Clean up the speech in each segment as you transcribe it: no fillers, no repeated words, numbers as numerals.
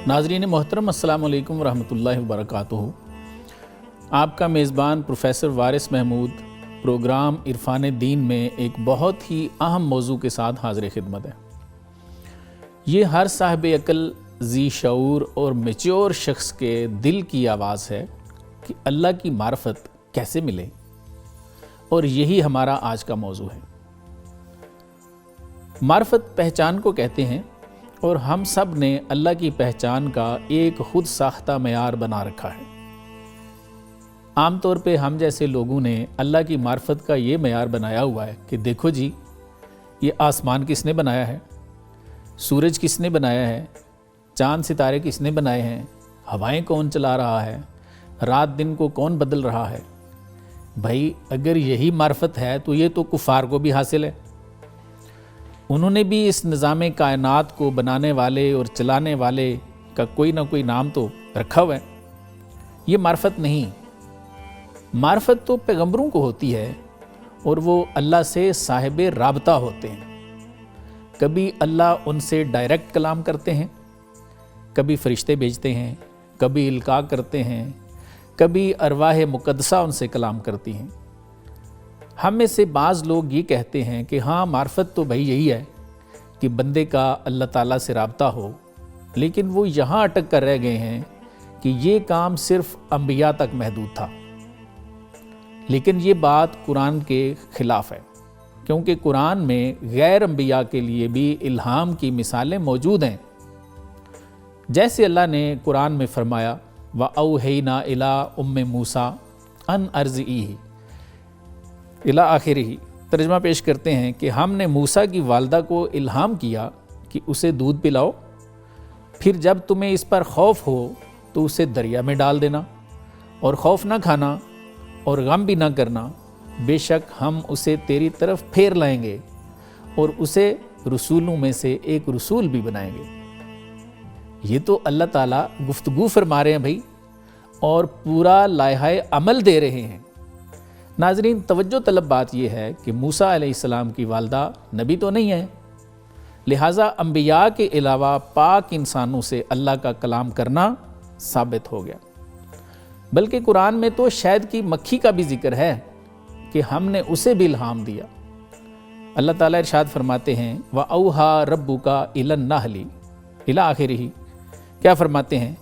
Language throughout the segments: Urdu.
ناظرین محترم، السلام علیکم ورحمۃ اللہ وبرکاتہ۔ آپ کا میزبان پروفیسر وارث محمود پروگرام عرفان دین میں ایک بہت ہی اہم موضوع کے ساتھ حاضر خدمت ہے۔ یہ ہر صاحب عقل، ذی شعور اور میچور شخص کے دل کی آواز ہے کہ اللہ کی معرفت کیسے ملے، اور یہی ہمارا آج کا موضوع ہے۔ معرفت پہچان کو کہتے ہیں، اور ہم سب نے اللہ کی پہچان کا ایک خود ساختہ معیار بنا رکھا ہے۔ عام طور پہ ہم جیسے لوگوں نے اللہ کی معرفت کا یہ معیار بنایا ہوا ہے کہ دیکھو جی، یہ آسمان کس نے بنایا ہے، سورج کس نے بنایا ہے، چاند ستارے کس نے بنائے ہیں، ہوائیں کون چلا رہا ہے، رات دن کو کون بدل رہا ہے۔ بھائی اگر یہی معرفت ہے تو یہ تو کفار کو بھی حاصل ہے۔ انہوں نے بھی اس نظام کائنات کو بنانے والے اور چلانے والے کا کوئی نہ کوئی نام تو رکھا ہوا ہے۔ یہ معرفت نہیں، معرفت تو پیغمبروں کو ہوتی ہے، اور وہ اللہ سے صاحب رابطہ ہوتے ہیں۔ کبھی اللہ ان سے ڈائریکٹ کلام کرتے ہیں، کبھی فرشتے بھیجتے ہیں، کبھی القاء کرتے ہیں، کبھی ارواح مقدسہ ان سے کلام کرتی ہیں۔ ہم میں سے بعض لوگ یہ کہتے ہیں کہ ہاں، معرفت تو بھائی یہی ہے کہ بندے کا اللہ تعالیٰ سے رابطہ ہو، لیکن وہ یہاں اٹک کر رہ گئے ہیں کہ یہ کام صرف انبیاء تک محدود تھا۔ لیکن یہ بات قرآن کے خلاف ہے، کیونکہ قرآن میں غیر انبیاء کے لیے بھی الہام کی مثالیں موجود ہیں۔ جیسے اللہ نے قرآن میں فرمایا وَأَوْحَيْنَا إِلَىٰ أُمِّ مُوسَىٰ أَنْ أَرْضِعِيهِ الی آخرہ، ترجمہ پیش کرتے ہیں کہ ہم نے موسیٰ کی والدہ کو الہام کیا کہ اسے دودھ پلاؤ، پھر جب تمہیں اس پر خوف ہو تو اسے دریا میں ڈال دینا، اور خوف نہ کھانا اور غم بھی نہ کرنا، بے شک ہم اسے تیری طرف پھیر لائیں گے اور اسے رسولوں میں سے ایک رسول بھی بنائیں گے۔ یہ تو اللہ تعالیٰ گفتگو فرما رہے ہیں بھائی، اور پورا لائحہ عمل دے رہے ہیں۔ ناظرین، توجہ طلب بات یہ ہے کہ موسیٰ علیہ السلام کی والدہ نبی تو نہیں ہے، لہٰذا انبیاء کے علاوہ پاک انسانوں سے اللہ کا کلام کرنا ثابت ہو گیا۔ بلکہ قرآن میں تو شہد کی مکھی کا بھی ذکر ہے کہ ہم نے اسے بھی الہام دیا۔ اللہ تعالیٰ ارشاد فرماتے ہیں وَأَوْحَىٰ رَبُّكَ إِلَى النَّحْلِ الی آخرہ، کیا فرماتے ہیں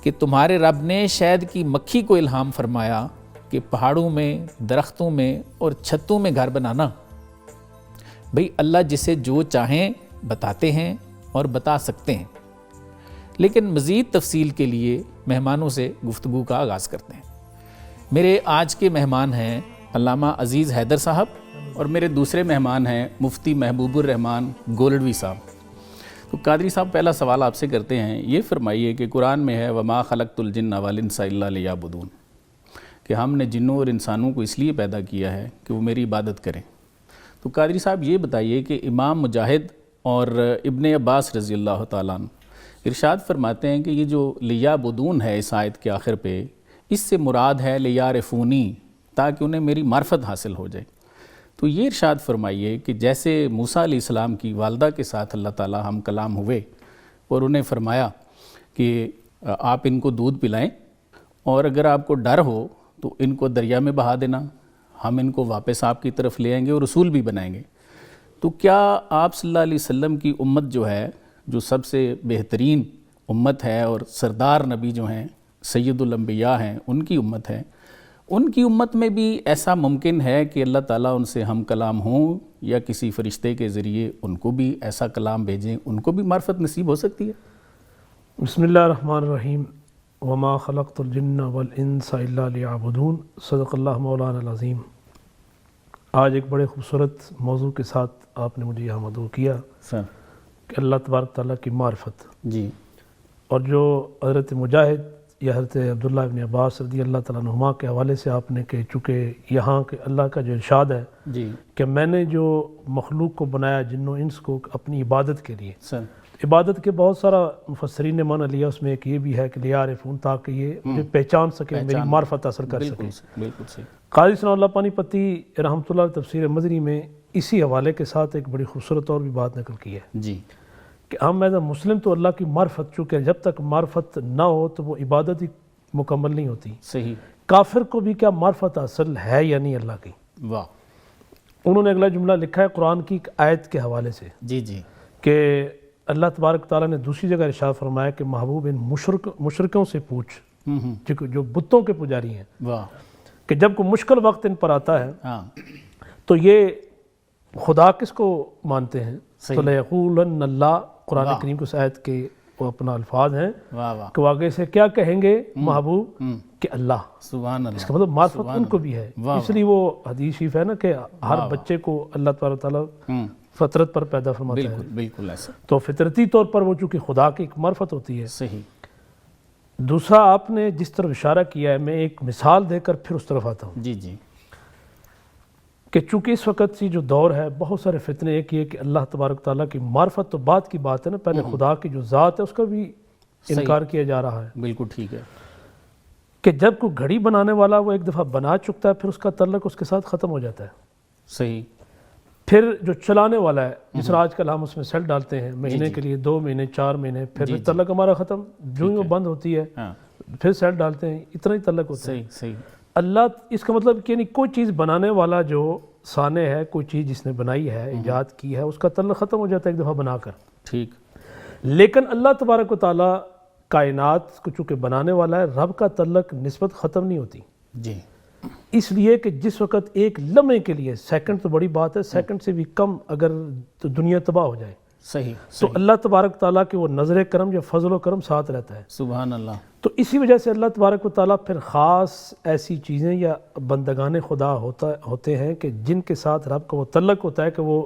کہ تمہارے رب نے شہد کی مکھی کو الہام فرمایا کہ پہاڑوں میں، درختوں میں اور چھتوں میں گھر بنانا۔ بھئی اللہ جسے جو چاہیں بتاتے ہیں اور بتا سکتے ہیں۔ لیکن مزید تفصیل کے لیے مہمانوں سے گفتگو کا آغاز کرتے ہیں۔ میرے آج کے مہمان ہیں علامہ عزیز حیدر صاحب، اور میرے دوسرے مہمان ہیں مفتی محبوب الرحمان گولڑوی صاحب۔ تو قادری صاحب، پہلا سوال آپ سے کرتے ہیں، یہ فرمائیے کہ قرآن میں ہے وَمَا خَلَقْتُ الْجِنَّ وَالْإِنسَ إِلَّا لِيَعْبُدُونِ، کہ ہم نے جنوں اور انسانوں کو اس لیے پیدا کیا ہے کہ وہ میری عبادت کریں۔ تو قادری صاحب یہ بتائیے کہ امام مجاہد اور ابن عباس رضی اللہ تعالیٰ عنہ ارشاد فرماتے ہیں کہ یہ جو لیعبدون ہے اس آیت کے آخر پہ، اس سے مراد ہے لیعرفونی، تاکہ انہیں میری معرفت حاصل ہو جائے۔ تو یہ ارشاد فرمائیے کہ جیسے موسیٰ علیہ السلام کی والدہ کے ساتھ اللہ تعالیٰ ہم کلام ہوئے اور انہیں فرمایا کہ آپ ان کو دودھ پلائیں، اور اگر آپ کو ڈر ہو تو ان کو دریا میں بہا دینا، ہم ان کو واپس آپ کی طرف لے آئیں گے اور رسول بھی بنائیں گے۔ تو کیا آپ صلی اللہ علیہ وسلم کی امت جو ہے، جو سب سے بہترین امت ہے اور سردار نبی جو ہیں، سید الانبیاء ہیں، ان کی امت ہے، ان کی امت میں بھی ایسا ممکن ہے کہ اللہ تعالیٰ ان سے ہم کلام ہوں، یا کسی فرشتے کے ذریعے ان کو بھی ایسا کلام بھیجیں، ان کو بھی معرفت نصیب ہو سکتی ہے؟ بسم اللہ الرحمن الرحیم، وما خلقت الجن والانس الا لیعبدون، صدق اللہ مولانا العظیم۔ آج ایک بڑے خوبصورت موضوع کے ساتھ آپ نے مجھے یہاں مدعو کیا کہ اللہ تبارک تعالیٰ کی معرفت جی، اور جو حضرت مجاہد یا حضرت عبداللہ ابن عباس رضی اللہ تعالیٰ عنہما کے حوالے سے آپ نے کہ چونکہ یہاں کہ اللہ کا جو ارشاد ہے جی کہ میں نے جو مخلوق کو بنایا جن و انس کو اپنی عبادت کے لیے، سر عبادت کے بہت سارا مفسرین نے معنی لیا، اس میں ایک یہ بھی ہے کہ لیعرفون، تاکہ یہ مجھے پہچان سکے، میری معرفت حاصل کر سکے۔ بالکل صحیح۔ قاضی ثناء اللہ پانی پتی رحمۃ اللہ تفسیر مدنی میں اسی حوالے کے ساتھ ایک بڑی خوبصورت اور بھی بات نقل کی ہے جی کہ ہم ایز اے مسلم تو اللہ کی معرفت، چونکہ جب تک معرفت نہ ہو تو وہ عبادت ہی مکمل نہیں ہوتی. صحیح. کافر کو بھی کیا معرفت حاصل ہے یا نہیں اللہ کی. واہ. انہوں نے اگلا جملہ لکھا ہے قرآن کی ایک آیت کے حوالے سے. جی جی. کہ اللہ تبارک تعالیٰ نے دوسری جگہ ارشاد فرمایا کہ محبوب ان مشرکوں سے پوچھ جو بتوں کے پجاری ہیں. واہ. کہ جب کوئی مشکل وقت ان پر آتا ہے ہاں تو یہ خدا کس کو مانتے ہیں؟ تو لَيَقُولَنَّ اللہ، قرآن کریم کی اس آیت کے وہ اپنا الفاظ ہیں کہ وہ آگے سے کیا کہیں گے محبوب کہ اللہ. سبحان اللہ. اس کا مطلب معرفت ان کو بھی ہے. اس لیے وہ حدیث شریف ہے نا کہ ہر بچے کو اللہ تبارک تعالیٰ فطرت پر پیدا فرماتا ہے. بالکل بالکل ایسا. تو فطرتی طور پر وہ چونکہ خدا کی ایک معرفت ہوتی ہے. صحیح. دوسرا آپ نے جس طرف اشارہ کیا ہے، میں ایک مثال دے کر پھر اس طرف آتا ہوں. جی جی. کہ چونکہ اس وقت کی جو دور ہے بہت سارے فتنے. ایک یہ کہ اللہ تبارک تعالیٰ کی معرفت تو بعد کی بات ہے نا، پہلے خدا کی جو ذات ہے اس کا بھی انکار کیا جا رہا ہے. بالکل ٹھیک ہے. کہ جب کوئی گھڑی بنانے والا وہ ایک دفعہ بنا چکتا ہے پھر اس کا تعلق اس کے ساتھ ختم ہو جاتا ہے. صحیح. پھر جو چلانے والا ہے، جس طرح آج کل ہم اس میں سیل ڈالتے ہیں مہینے کے لیے، 2 مہینے 4 مہینے، پھر تعلق ہمارا ختم. جو ہی وہ بند ہوتی ہے پھر سیل ڈالتے ہیں، اتنا ہی تعلق ہوتا ہے. صحیح صحیح. اللہ اس کا مطلب کہ نہیں کوئی چیز بنانے والا جو صانع ہے، کوئی چیز جس نے بنائی ہے، ایجاد کی ہے، اس کا تعلق ختم ہو جاتا ہے ایک دفعہ بنا کر. ٹھیک. لیکن اللہ تبارک و تعالیٰ کائنات کو چونکہ بنانے والا ہے، رب کا تعلق نسبت ختم نہیں ہوتی. جی. اس لیے کہ جس وقت ایک لمحے کے لیے، سیکنڈ تو بڑی بات ہے، سیکنڈ سے بھی کم اگر تو دنیا تباہ ہو جائے صحیح تو اللہ تبارک تعالیٰ کے وہ نظر کرم یا فضل و کرم ساتھ رہتا ہے. سبحان اللہ. تو اسی وجہ سے اللہ تبارک و تعالیٰ پھر خاص ایسی چیزیں یا بندگان خدا ہوتے ہیں کہ جن کے ساتھ رب کا وہ تعلق ہوتا ہے کہ وہ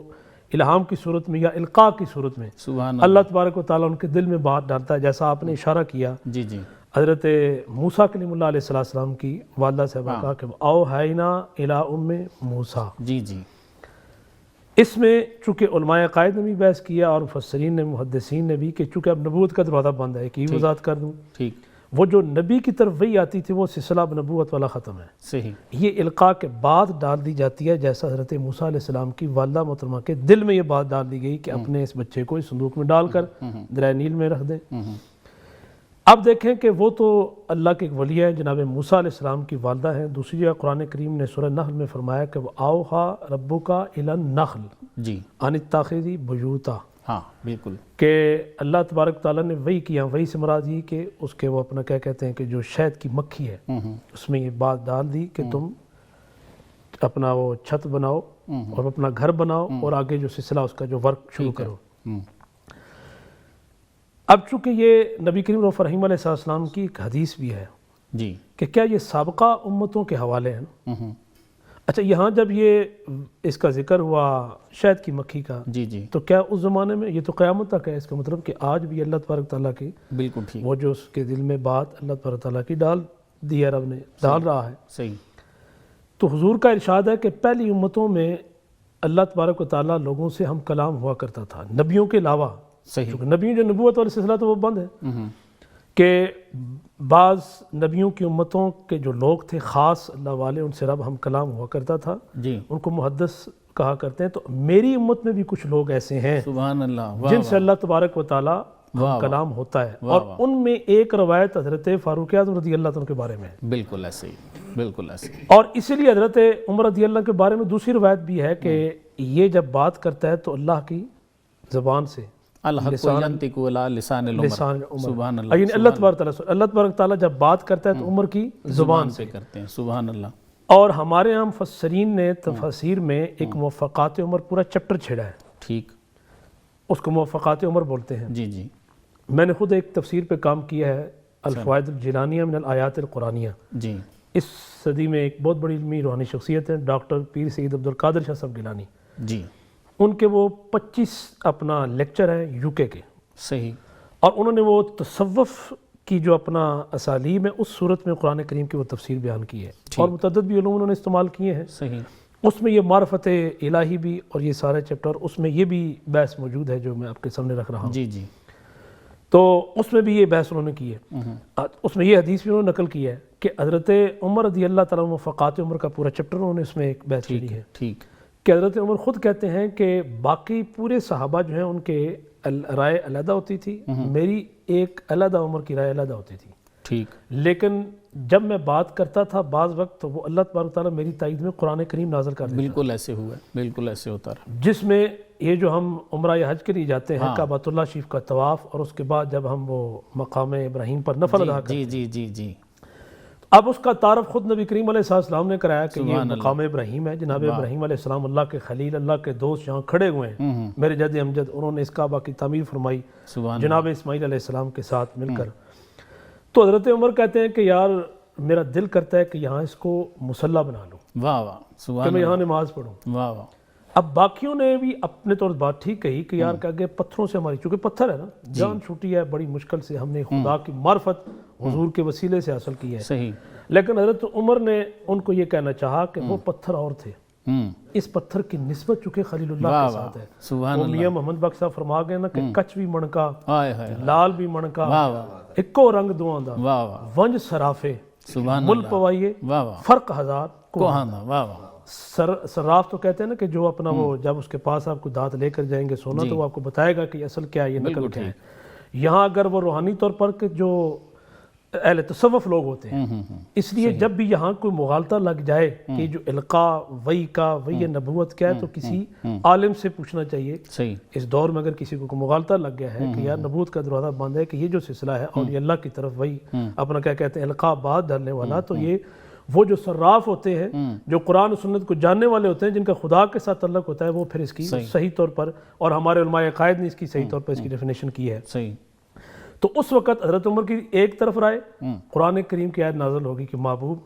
الہام کی صورت میں یا القاء کی صورت میں سبحان اللہ تبارک و تعالیٰ ان کے دل میں بات ڈالتا ہے. جیسا آپ نے اشارہ کیا جی جی. حضرت موسیٰ کلیم اللہ علیہ السلام کی والدہ صاحبہ کہا کہ اوحینا الی ام موسیٰ. جی جی. اس میں چونکہ علماء عقائد نے بھی بحث کیا اور مفسرین نے، محدثین نے بھی، کہ چونکہ اب نبوت کا دروازہ بند ہے. کہ یہ وضاحت کر دوں، ٹھیک، وہ جو نبی کی طرف وحی آتی تھی وہ سلسلہ نبوت والا ختم ہے. صحیح. یہ القاء کے بعد ڈال دی جاتی ہے، جیسا حضرت موسیٰ علیہ السلام کی والدہ محترمہ کے دل میں یہ بات ڈال دی گئی کہ اپنے اس بچے کو اس صندوق میں ڈال کر دریائے نیل میں رکھ دیں. اب دیکھیں کہ وہ تو اللہ کے ایک ولی ہیں، جناب موسیٰ علیہ السلام کی والدہ ہیں. دوسری جگہ قرآن کریم نے سورہ نحل میں فرمایا کہ وَأَوْحَىٰ رَبُّكَ إِلَى النَّخْلِ جی. أَنِ اتَّخِذِي بُيُوتًا. ہاں بالکل. کہ اللہ تبارک تعالیٰ نے وحی کیا. وحی سے مراد یہ کہ اس کے وہ اپنا کیا کہتے ہیں کہ جو شہد کی مکھی ہے اس میں یہ بات ڈال دی کہ تم اپنا وہ چھت بناؤ اور اپنا گھر بناؤ اور آگے جو سلسلہ اس کا جو ورک شروع کرو. اب چونکہ یہ نبی کریم رؤوف رحیم علیہ السلام کی ایک حدیث بھی ہے جی کہ کیا یہ سابقہ امتوں کے حوالے ہیں. اچھا، یہاں جب یہ اس کا ذکر ہوا شہد کی مکھی کا، جی جی، تو کیا اس زمانے میں، یہ تو قیامت تک ہے، اس کا مطلب کہ آج بھی اللہ تبارک تعالیٰ کی بالکل ٹھیک، وہ جو اس کے دل میں بات اللہ تبارک تعالیٰ کی ڈال دی ہے، رب نے ڈال رہا ہے. صحیح. تو حضور کا ارشاد ہے کہ پہلی امتوں میں اللہ تبارک و تعالیٰ لوگوں سے ہم کلام ہوا کرتا تھا، نبیوں کے علاوہ. صحیح. کیونکہ نبیوں جو نبوت والا سلسلہ تو وہ بند ہے. کہ بعض نبیوں کی امتوں کے جو لوگ تھے خاص اللہ والے، ان سے رب ہم کلام ہوا کرتا تھا. جی. ان کو محدث کہا کرتے ہیں. تو میری امت میں بھی کچھ لوگ ایسے ہیں سبحان اللہ جن سے اللہ تبارک و تعالیٰ کلام ہوتا ہے. اور ان میں ایک روایت حضرت فاروق اعظم رضی اللہ عنہ کے بارے میں ہے. بالکل ایسے ہی، بالکل ایسے ہی. اور اسی لیے حضرت عمر رضی اللہ کے بارے میں دوسری روایت بھی ہے کہ یہ جب بات کرتا ہے تو اللہ کی زبان سے، الحق ینطق علی لسان العمر. سبحان اللہ. یعنی اللہ تبارک تعالیٰ جب بات کرتا ہے تو عمر کی زبان سے کرتے ہیں. سبحان اللہ. اور ہمارے ہم مفسرین نے تفاسیر میں ایک موافقات عمر پورا چیپٹر چھیڑا ہے. ٹھیک. اس کو موافقات عمر بولتے ہیں. جی جی. میں نے خود ایک تفسیر پہ کام کیا ہے، الفوائد الجیلانیہ من الآیات القرآنیہ. جی. اس صدی میں ایک بہت بڑی علمی روحانی شخصیت ہے ڈاکٹر پیر سید عبدالقادر شاہ صاحب گیلانی. جی. ان کے وہ 25 اپنا لیکچر ہے یو کے کے. صحیح. اور انہوں نے وہ تصوف کی جو اپنا اسالیب ہے اس صورت میں قرآن کریم کی وہ تفسیر بیان کی ہے. اور متعدد بھی علوم انہوں نے استعمال کیے ہیں. صحیح. اس میں یہ معرفت الہی بھی اور یہ سارے چیپٹر، اس میں یہ بھی بحث موجود ہے جو میں آپ کے سامنے رکھ رہا ہوں. جی جی. تو اس میں بھی یہ بحث انہوں نے کی ہے. اس میں یہ حدیث بھی انہوں نے نقل کی ہے کہ حضرت عمر رضی اللہ تعالیٰ عنہ موافقات عمر کا پورا چیپٹر انہوں نے اس میں ایک بحث کی ہے. ٹھیک. کہ حضرت عمر خود کہتے ہیں کہ باقی پورے صحابہ جو ہیں ان کے رائے علیحدہ ہوتی تھی، میری ایک علیحدہ عمر کی رائے علیحدہ ہوتی تھی، ٹھیک، لیکن جب میں بات کرتا تھا بعض وقت تو وہ اللہ تبارک تعالیٰ میری تائید میں قرآن کریم نازل کر دیتا، بالکل ایسے ہوا ہے، بالکل ایسے ہوتا رہا، جس میں یہ جو ہم عمرہ یا حج کے لیے جاتے ہیں کعبۃ اللہ شریف کا طواف، اور اس کے بعد جب ہم وہ مقام ابراہیم پر نفل ادا کرتے ہیں، جی جی جی، اب اس کا تعارف خود نبی کریم علیہ السلام نے کرایا کہ یہ مقام ابراہیم ہے، جناب ابراہیم علیہ السلام اللہ کے خلیل، اللہ کے دوست یہاں کھڑے ہوئے ہیں، میرے جد امجد، انہوں نے اس کعبہ کی تعمیر فرمائی جناب اسماعیل علیہ السلام کے ساتھ مل کر۔ تو حضرت عمر کہتے ہیں کہ یار میرا دل کرتا ہے کہ یہاں اس کو مصلی بنا لوں، واہ واہ، کہ سبحان میں یہاں نماز پڑھوں۔ واہ واہ، اب باقیوں نے بھی اپنے طور بات ٹھیک کہی کہ یار کہ آگے پتھروں سے ہماری، چونکہ پتھر ہے نا، جان چھوٹی ہے، بڑی مشکل سے ہم نے خدا کی معرفت حضور کے وسیلے سے حاصل کی ہے، صحیح، لیکن حضرت عمر نے ان کو یہ کہنا چاہا کہ وہ پتھر اور تھے، اس پتھر کی نسبت چونکہ خلیل اللہ کے ساتھ ہے، سبحان وہ میاں محمد بخش صاحب فرما گئے نا کہ کچ بھی منکا، ہائے ہائے، لال بھی منکا، واہ واہ، اکو رنگ دواں دا، واہ واہ، ونج سرافے، سبحان مل اللہ، پوائیے، واہ واہ، فرق ہزار کوہانا، واہ واہ، صراف تو کہتے ہیں نا کہ جو اپنا وہ جب اس کے پاس آپ کو دانت لے کر جائیں گے سونا تو وہ آپ کو بتائے گا کہ یہ اصل کیا ہے، یہ نقل کیا ہے۔ یہاں اگر وہ روحانی طور پر کہ جو اہل تصوف لوگ ہوتے ہیں، اس لیے جب بھی یہاں کوئی مغالطہ لگ جائے کہ جو القاء وحی کا وحی نبوت کیا ہے تو کسی عالم سے پوچھنا چاہیے۔ صحیح، اس دور میں اگر کسی کو مغالطہ لگ گیا ہے کہ یار نبوت کا دروازہ بند ہے، کہ یہ جو سلسلہ ہے اور یہ اللہ کی طرف وحی اپنا کیا کہتے ہیں القاء بات ڈالنے والا، تو یہ وہ جو صراف ہوتے ہیں، جو قرآن و سنت کو جاننے والے ہوتے ہیں، جن کا خدا کے ساتھ تعلق ہوتا ہے، وہ پھر اس کی صحیح طور پر، اور ہمارے علماء عقائد نے اس کی صحیح طور پر اس کی ڈیفینیشن کی ہے۔ صحیح، تو اس وقت حضرت عمر کی ایک طرف رائے، قرآن کریم کی آیت نازل ہوگی کہ محبوب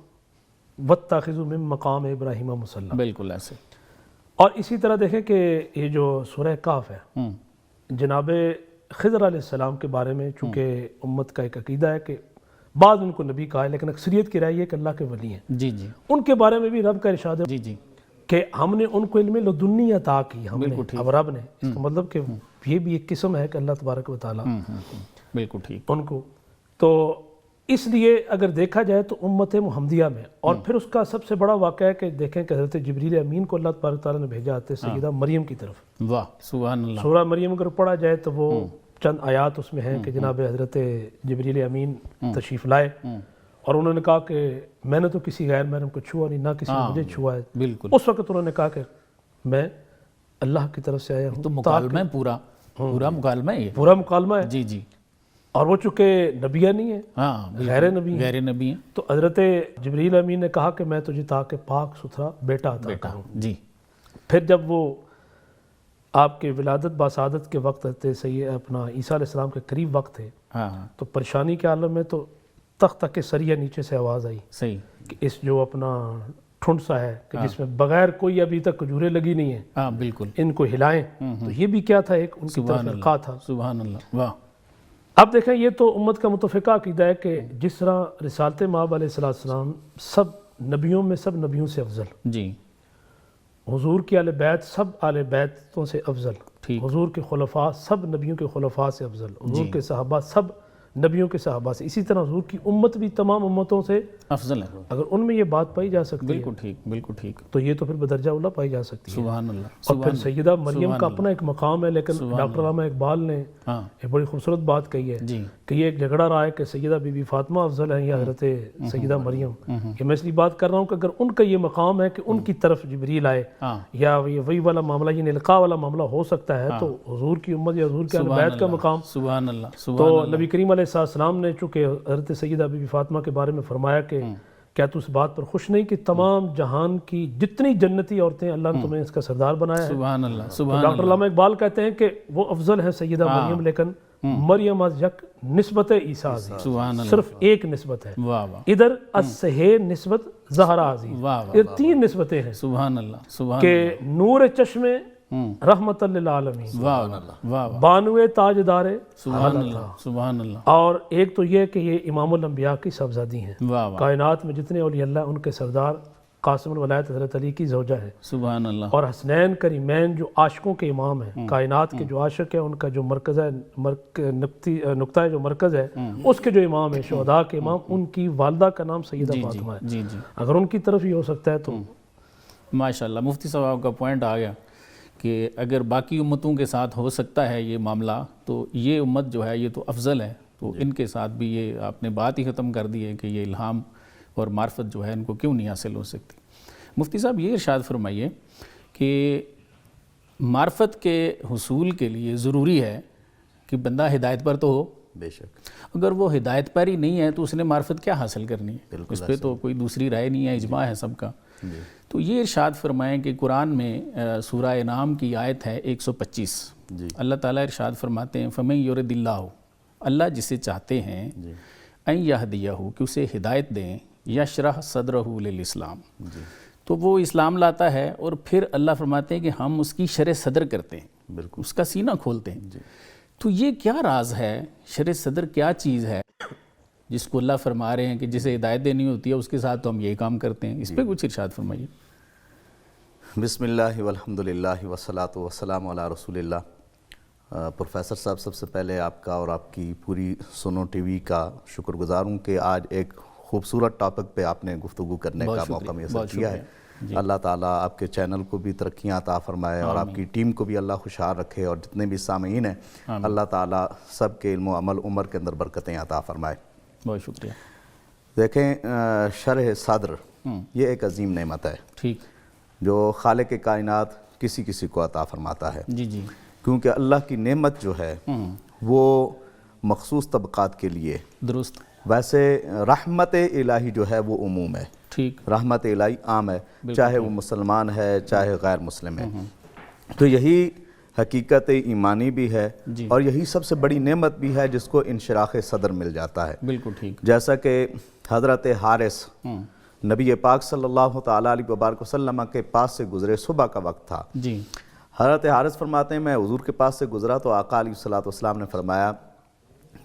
وَاتَّخِذُوا مِن مَقَامِ إِبْرَاهِيمَ مُصَلًّى، بالکل ایسے، اور اسی طرح دیکھیں کہ یہ جو سورہ کاف ہے، جناب خضر علیہ السلام کے بارے میں چونکہ امت کا ایک عقیدہ ہے کہ بعض ان کو نبی کہا ہے، لیکن اکثریت کی رائے یہ کہ اللہ کے ولی ہیں، جی جی ان کے بارے میں بھی رب کا ارشاد ہے جی جی، کہ ہم نے ان کو علم لدنی عطا کی، ہم نے، اب رب نے، اس کا مطلب کہ یہ بھی ایک قسم ہے کہ اللہ تبارک و تعالیٰ بالکل ٹھیک، ان کو، تو اس لیے اگر دیکھا جائے تو امت محمدیہ میں، اور پھر اس کا سب سے بڑا واقعہ ہے کہ دیکھیں کہ حضرت جبریل امین کو اللہ تبارک تعالیٰ نے بھیجا آتے سیدہ مریم کی طرف۔ واہ سبحان اللہ، سورہ مریم اگر پڑھا جائے تو وہ چند آیات اس میں ہیں کہ جناب حضرت جبریل امین تشریف لائے اور انہوں نے کہا کہ میں نے تو کسی غیر محرم کو چھوا نہیں، نہ کسی نے مجھے چھوا ہے۔ بالکل، اس وقت انہوں نے کہا کہ میں اللہ کی طرف سے آیا ہوں، تو مکالمہ ہے، پورا مکالمہ ہے یہ، پورا مکالمہ ہے، جی جی، اور وہ چونکہ نبیہ نہیں ہے، ہاں غیر نبی ہیں، غیر نبی ہیں، تو حضرت جبریل امین نے کہا کہ میں تجھے تاکہ پاک ستھرا بیٹا عطا کروں۔ جی، پھر جب وہ آپ کے ولادت باسعادت کے وقت تھے، صحیح اپنا عیسیٰ علیہ السلام کے قریب وقت تھے، ہاں تو پریشانی کے عالم میں تو تخت تک کے سریہ نیچے سے آواز آئی صحیح، کہ اس جو اپنا ٹھنڈ سا ہے کہ جس میں بغیر کوئی ابھی تک کھجوریں لگی نہیں ہیں، ہاں بالکل، ان کو ہلائیں، تو یہ بھی کیا تھا، ایک ان کی طرف القاء تھا۔ سبحان اللہ، واہ، اب دیکھیں یہ تو امت کا متفقہ عقیدہ ہے کہ جس طرح رسالت مآب علیہ السلام سب نبیوں میں سب نبیوں سے افضل، جی، حضور کی اہل بیت سب اہل بیتوں سے افضل، ٹھیک، حضور کے خلفاء سب نبیوں کے خلفاء سے افضل، حضور کے صحابہ سب نبیوں کے صحابہ سے، اسی طرح حضور کی امت بھی تمام امتوں سے افضل ہے، اگر ان میں یہ بات پائی جا سکتی ہے بالکل ٹھیک، بالکل ٹھیک، تو یہ تو پھر بدرجہ اولیٰ پائی جا سکتی ہے۔ سبحان اللہ، اور پھر سیدہ مریم کا اپنا ایک مقام ہے، لیکن ڈاکٹر علامہ اقبال نے ہاں ایک بڑی خوبصورت بات کہی ہے جی، کہ یہ ایک جھگڑا رہا ہے کہ سیدہ بی بی فاطمہ افضل ہیں یا حضرت سیدہ مریم، کہ میں اس لیے بات کر رہا ہوں کہ اگر ان کا یہ مقام ہے کہ ان کی طرف جبریل آئے ہاں یا یہ وہی والا معاملہ یہ القاء والا معاملہ ہو سکتا ہے، تو حضور کی امت یا حضور کے اہل بیت کا مقام، سبحان اللہ، سبحان تو نبی کریم علیہ السلام نے چونکہ حضرت سیدہ بی بی فاطمہ کے بارے میں فرمایا کہ کیا تو اس بات پر خوش نہیں کہ تمام جہان کی جتنی جنتی عورتیں اللہ نے تمہیں اس کا سردار بنایا ہے۔ سبحان اللہ، سبحان ڈاکٹر علامہ اقبال کہتے ہیں کہ وہ افضل ہے سیدہ مریم، لیکن مریم از یک نسبت عیسیٰ عزیز، سبحان اللہ، صرف ایک نسبت ہے، واہ واہ، ادھر الصحیح نسبت زہرا عزیز، واہ واہ، یہ تین نسبتیں ہیں سبحان اللہ، سبحان کہ نور چشمے رحمت للعالمین، واہ واہ، واہ واہ، بانوے تاجدار سبحان اللہ، سبحان اللہ، اور ایک تو یہ کہ یہ امام الانبیاء کی صاحبزادی ہیں، واہ واہ، کائنات میں جتنے اولیاء اللہ ان کے سردار قاسم الولایت حضرت علی کی زوجہ ہے، سبحان اللہ، اور حسنین کریمین جو عاشقوں کے امام ہیں، کائنات کے جو عاشق ہیں ان کا جو مرکز ہے، نقطہ جو مرکز ہے اس کے جو امام ہیں، شہداء کے امام، ان کی والدہ کا نام سیدہ فاطمہ ہے۔ جی جی، اگر ان کی طرف ہی ہو سکتا ہے تو ماشاءاللہ مفتی صاحب آپ کا پوائنٹ آ گیا کہ اگر باقی امتوں کے ساتھ ہو سکتا ہے یہ معاملہ تو یہ امت جو ہے یہ تو افضل ہے، تو ان کے ساتھ بھی یہ آپ نے بات ہی ختم کر دی ہے کہ یہ الہام اور معرفت جو ہے ان کو کیوں نہیں حاصل ہو سکتی۔ مفتی صاحب یہ ارشاد فرمائیے کہ معرفت کے حصول کے لیے ضروری ہے کہ بندہ ہدایت پر تو ہو، بے شک، اگر وہ ہدایت پر ہی نہیں ہے تو اس نے معرفت کیا حاصل کرنی ہے؟ اس پہ تو کوئی دوسری رائے نہیں ہے، اجماع ہے سب کا۔ تو یہ ارشاد فرمائیں کہ قرآن میں سورہ انعام کی آیت ہے 125، اللہ تعالیٰ ارشاد فرماتے ہیں فَمَن يُرِدِ اللَّهُ، اللہ جسے چاہتے ہیں اَن يَهْدِيَهُ کہ اسے ہدایت دیں، يَشْرَحْ صَدْرَهُ لِلْإِسْلَامِ تو وہ اسلام لاتا ہے اور پھر اللہ فرماتے ہیں کہ ہم اس کی شرح صدر کرتے ہیں، اس کا سینہ کھولتے ہیں۔ تو یہ کیا راز ہے؟ شرح صدر کیا چیز ہے جس کو اللہ فرما رہے ہیں کہ جسے ہدایت دینی ہوتی ہے اس کے ساتھ تو ہم یہی کام کرتے ہیں؟ اس پہ کچھ ارشاد فرمائیے۔ بسم اللہ والحمد للہ والصلاۃ والسلام علی رسول اللہ۔ پروفیسر صاحب، سب سے پہلے آپ کا اور آپ کی پوری سنو ٹی وی کا شکر گزار ہوں کہ آج ایک خوبصورت ٹاپک پہ آپ نے گفتگو کرنے کا موقع میسر کیا ہے۔ اللہ تعالیٰ آپ کے چینل کو بھی ترقیاں عطا فرمائے اور آپ کی ٹیم کو بھی اللہ خوشحال رکھے، اور جتنے بھی سامعین ہیں اللہ تعالیٰ سب کے علم و عمل عمر کے اندر برکتیں عطا فرمائے۔ بہت شکریہ۔ دیکھیں، شرح صدر یہ ایک عظیم نعمت ہے ٹھیک، جو خالق کائنات کسی کسی کو عطا فرماتا ہے، جی کیونکہ اللہ کی نعمت جو ہے وہ مخصوص طبقات کے لیے، درست، ویسے رحمت الہی جو ہے وہ عموم ہے، ٹھیک، رحمت الہی عام ہے، چاہے وہ مسلمان ہے چاہے غیر مسلم ہے۔ تو یہی حقیقت ایمانی بھی ہے اور یہی سب سے بڑی نعمت بھی ہے جس کو انشراح صدر مل جاتا ہے۔ بالکل ٹھیک، جیسا کہ حضرت حارث نبی پاک صلی اللہ تعالیٰ علیہ وبارک وسلم کے پاس سے گزرے، صبح کا وقت تھا، جی، حضرت حارث فرماتے ہیں میں حضور کے پاس سے گزرا تو آقا علیہ الصلوۃ والسلام نے فرمایا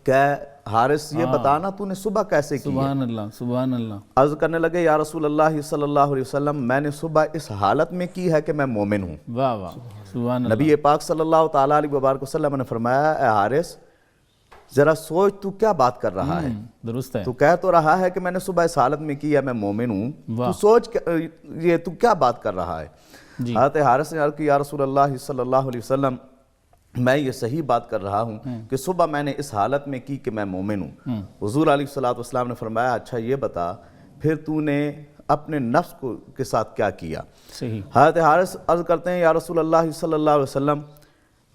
کہ حارث یہ بتانا تو نے صبح کیسے کی؟ سبحان اللہ، سبحان اللہ۔ عرض کرنے لگے یا رسول اللہ صلی اللہ علیہ وسلم میں نے صبح اس حالت میں کی ہے کہ میں مومن ہوں۔ واہ واہ، سبحان اللہ۔ نبی پاک صلی اللہ تعالیٰ علیہ وبارک وسلم نے فرمایا اے حارث ذرا سوچ تو کیا بات کر رہا ہے؟ درست ہے، تو کہہ تو رہا ہے کہ میں نے صبح اس حالت میں کی ہے میں مومن ہوں، تو سوچ یہ تو کیا بات کر رہا ہے؟ حضرت حارث نے عرض کی یا رسول اللہ صلی اللہ علیہ وسلم میں یہ صحیح بات کر رہا ہوں کہ صبح میں نے اس حالت میں کی کہ میں مومن ہوں۔ حضور علیہ الصلوۃ والسلام نے فرمایا اچھا یہ بتا پھر تو نے اپنے نفس کے ساتھ کیا کیا؟ صحیح، حضرت حارث عرض کرتے ہیں یا رسول اللہ صلی اللہ علیہ وسلم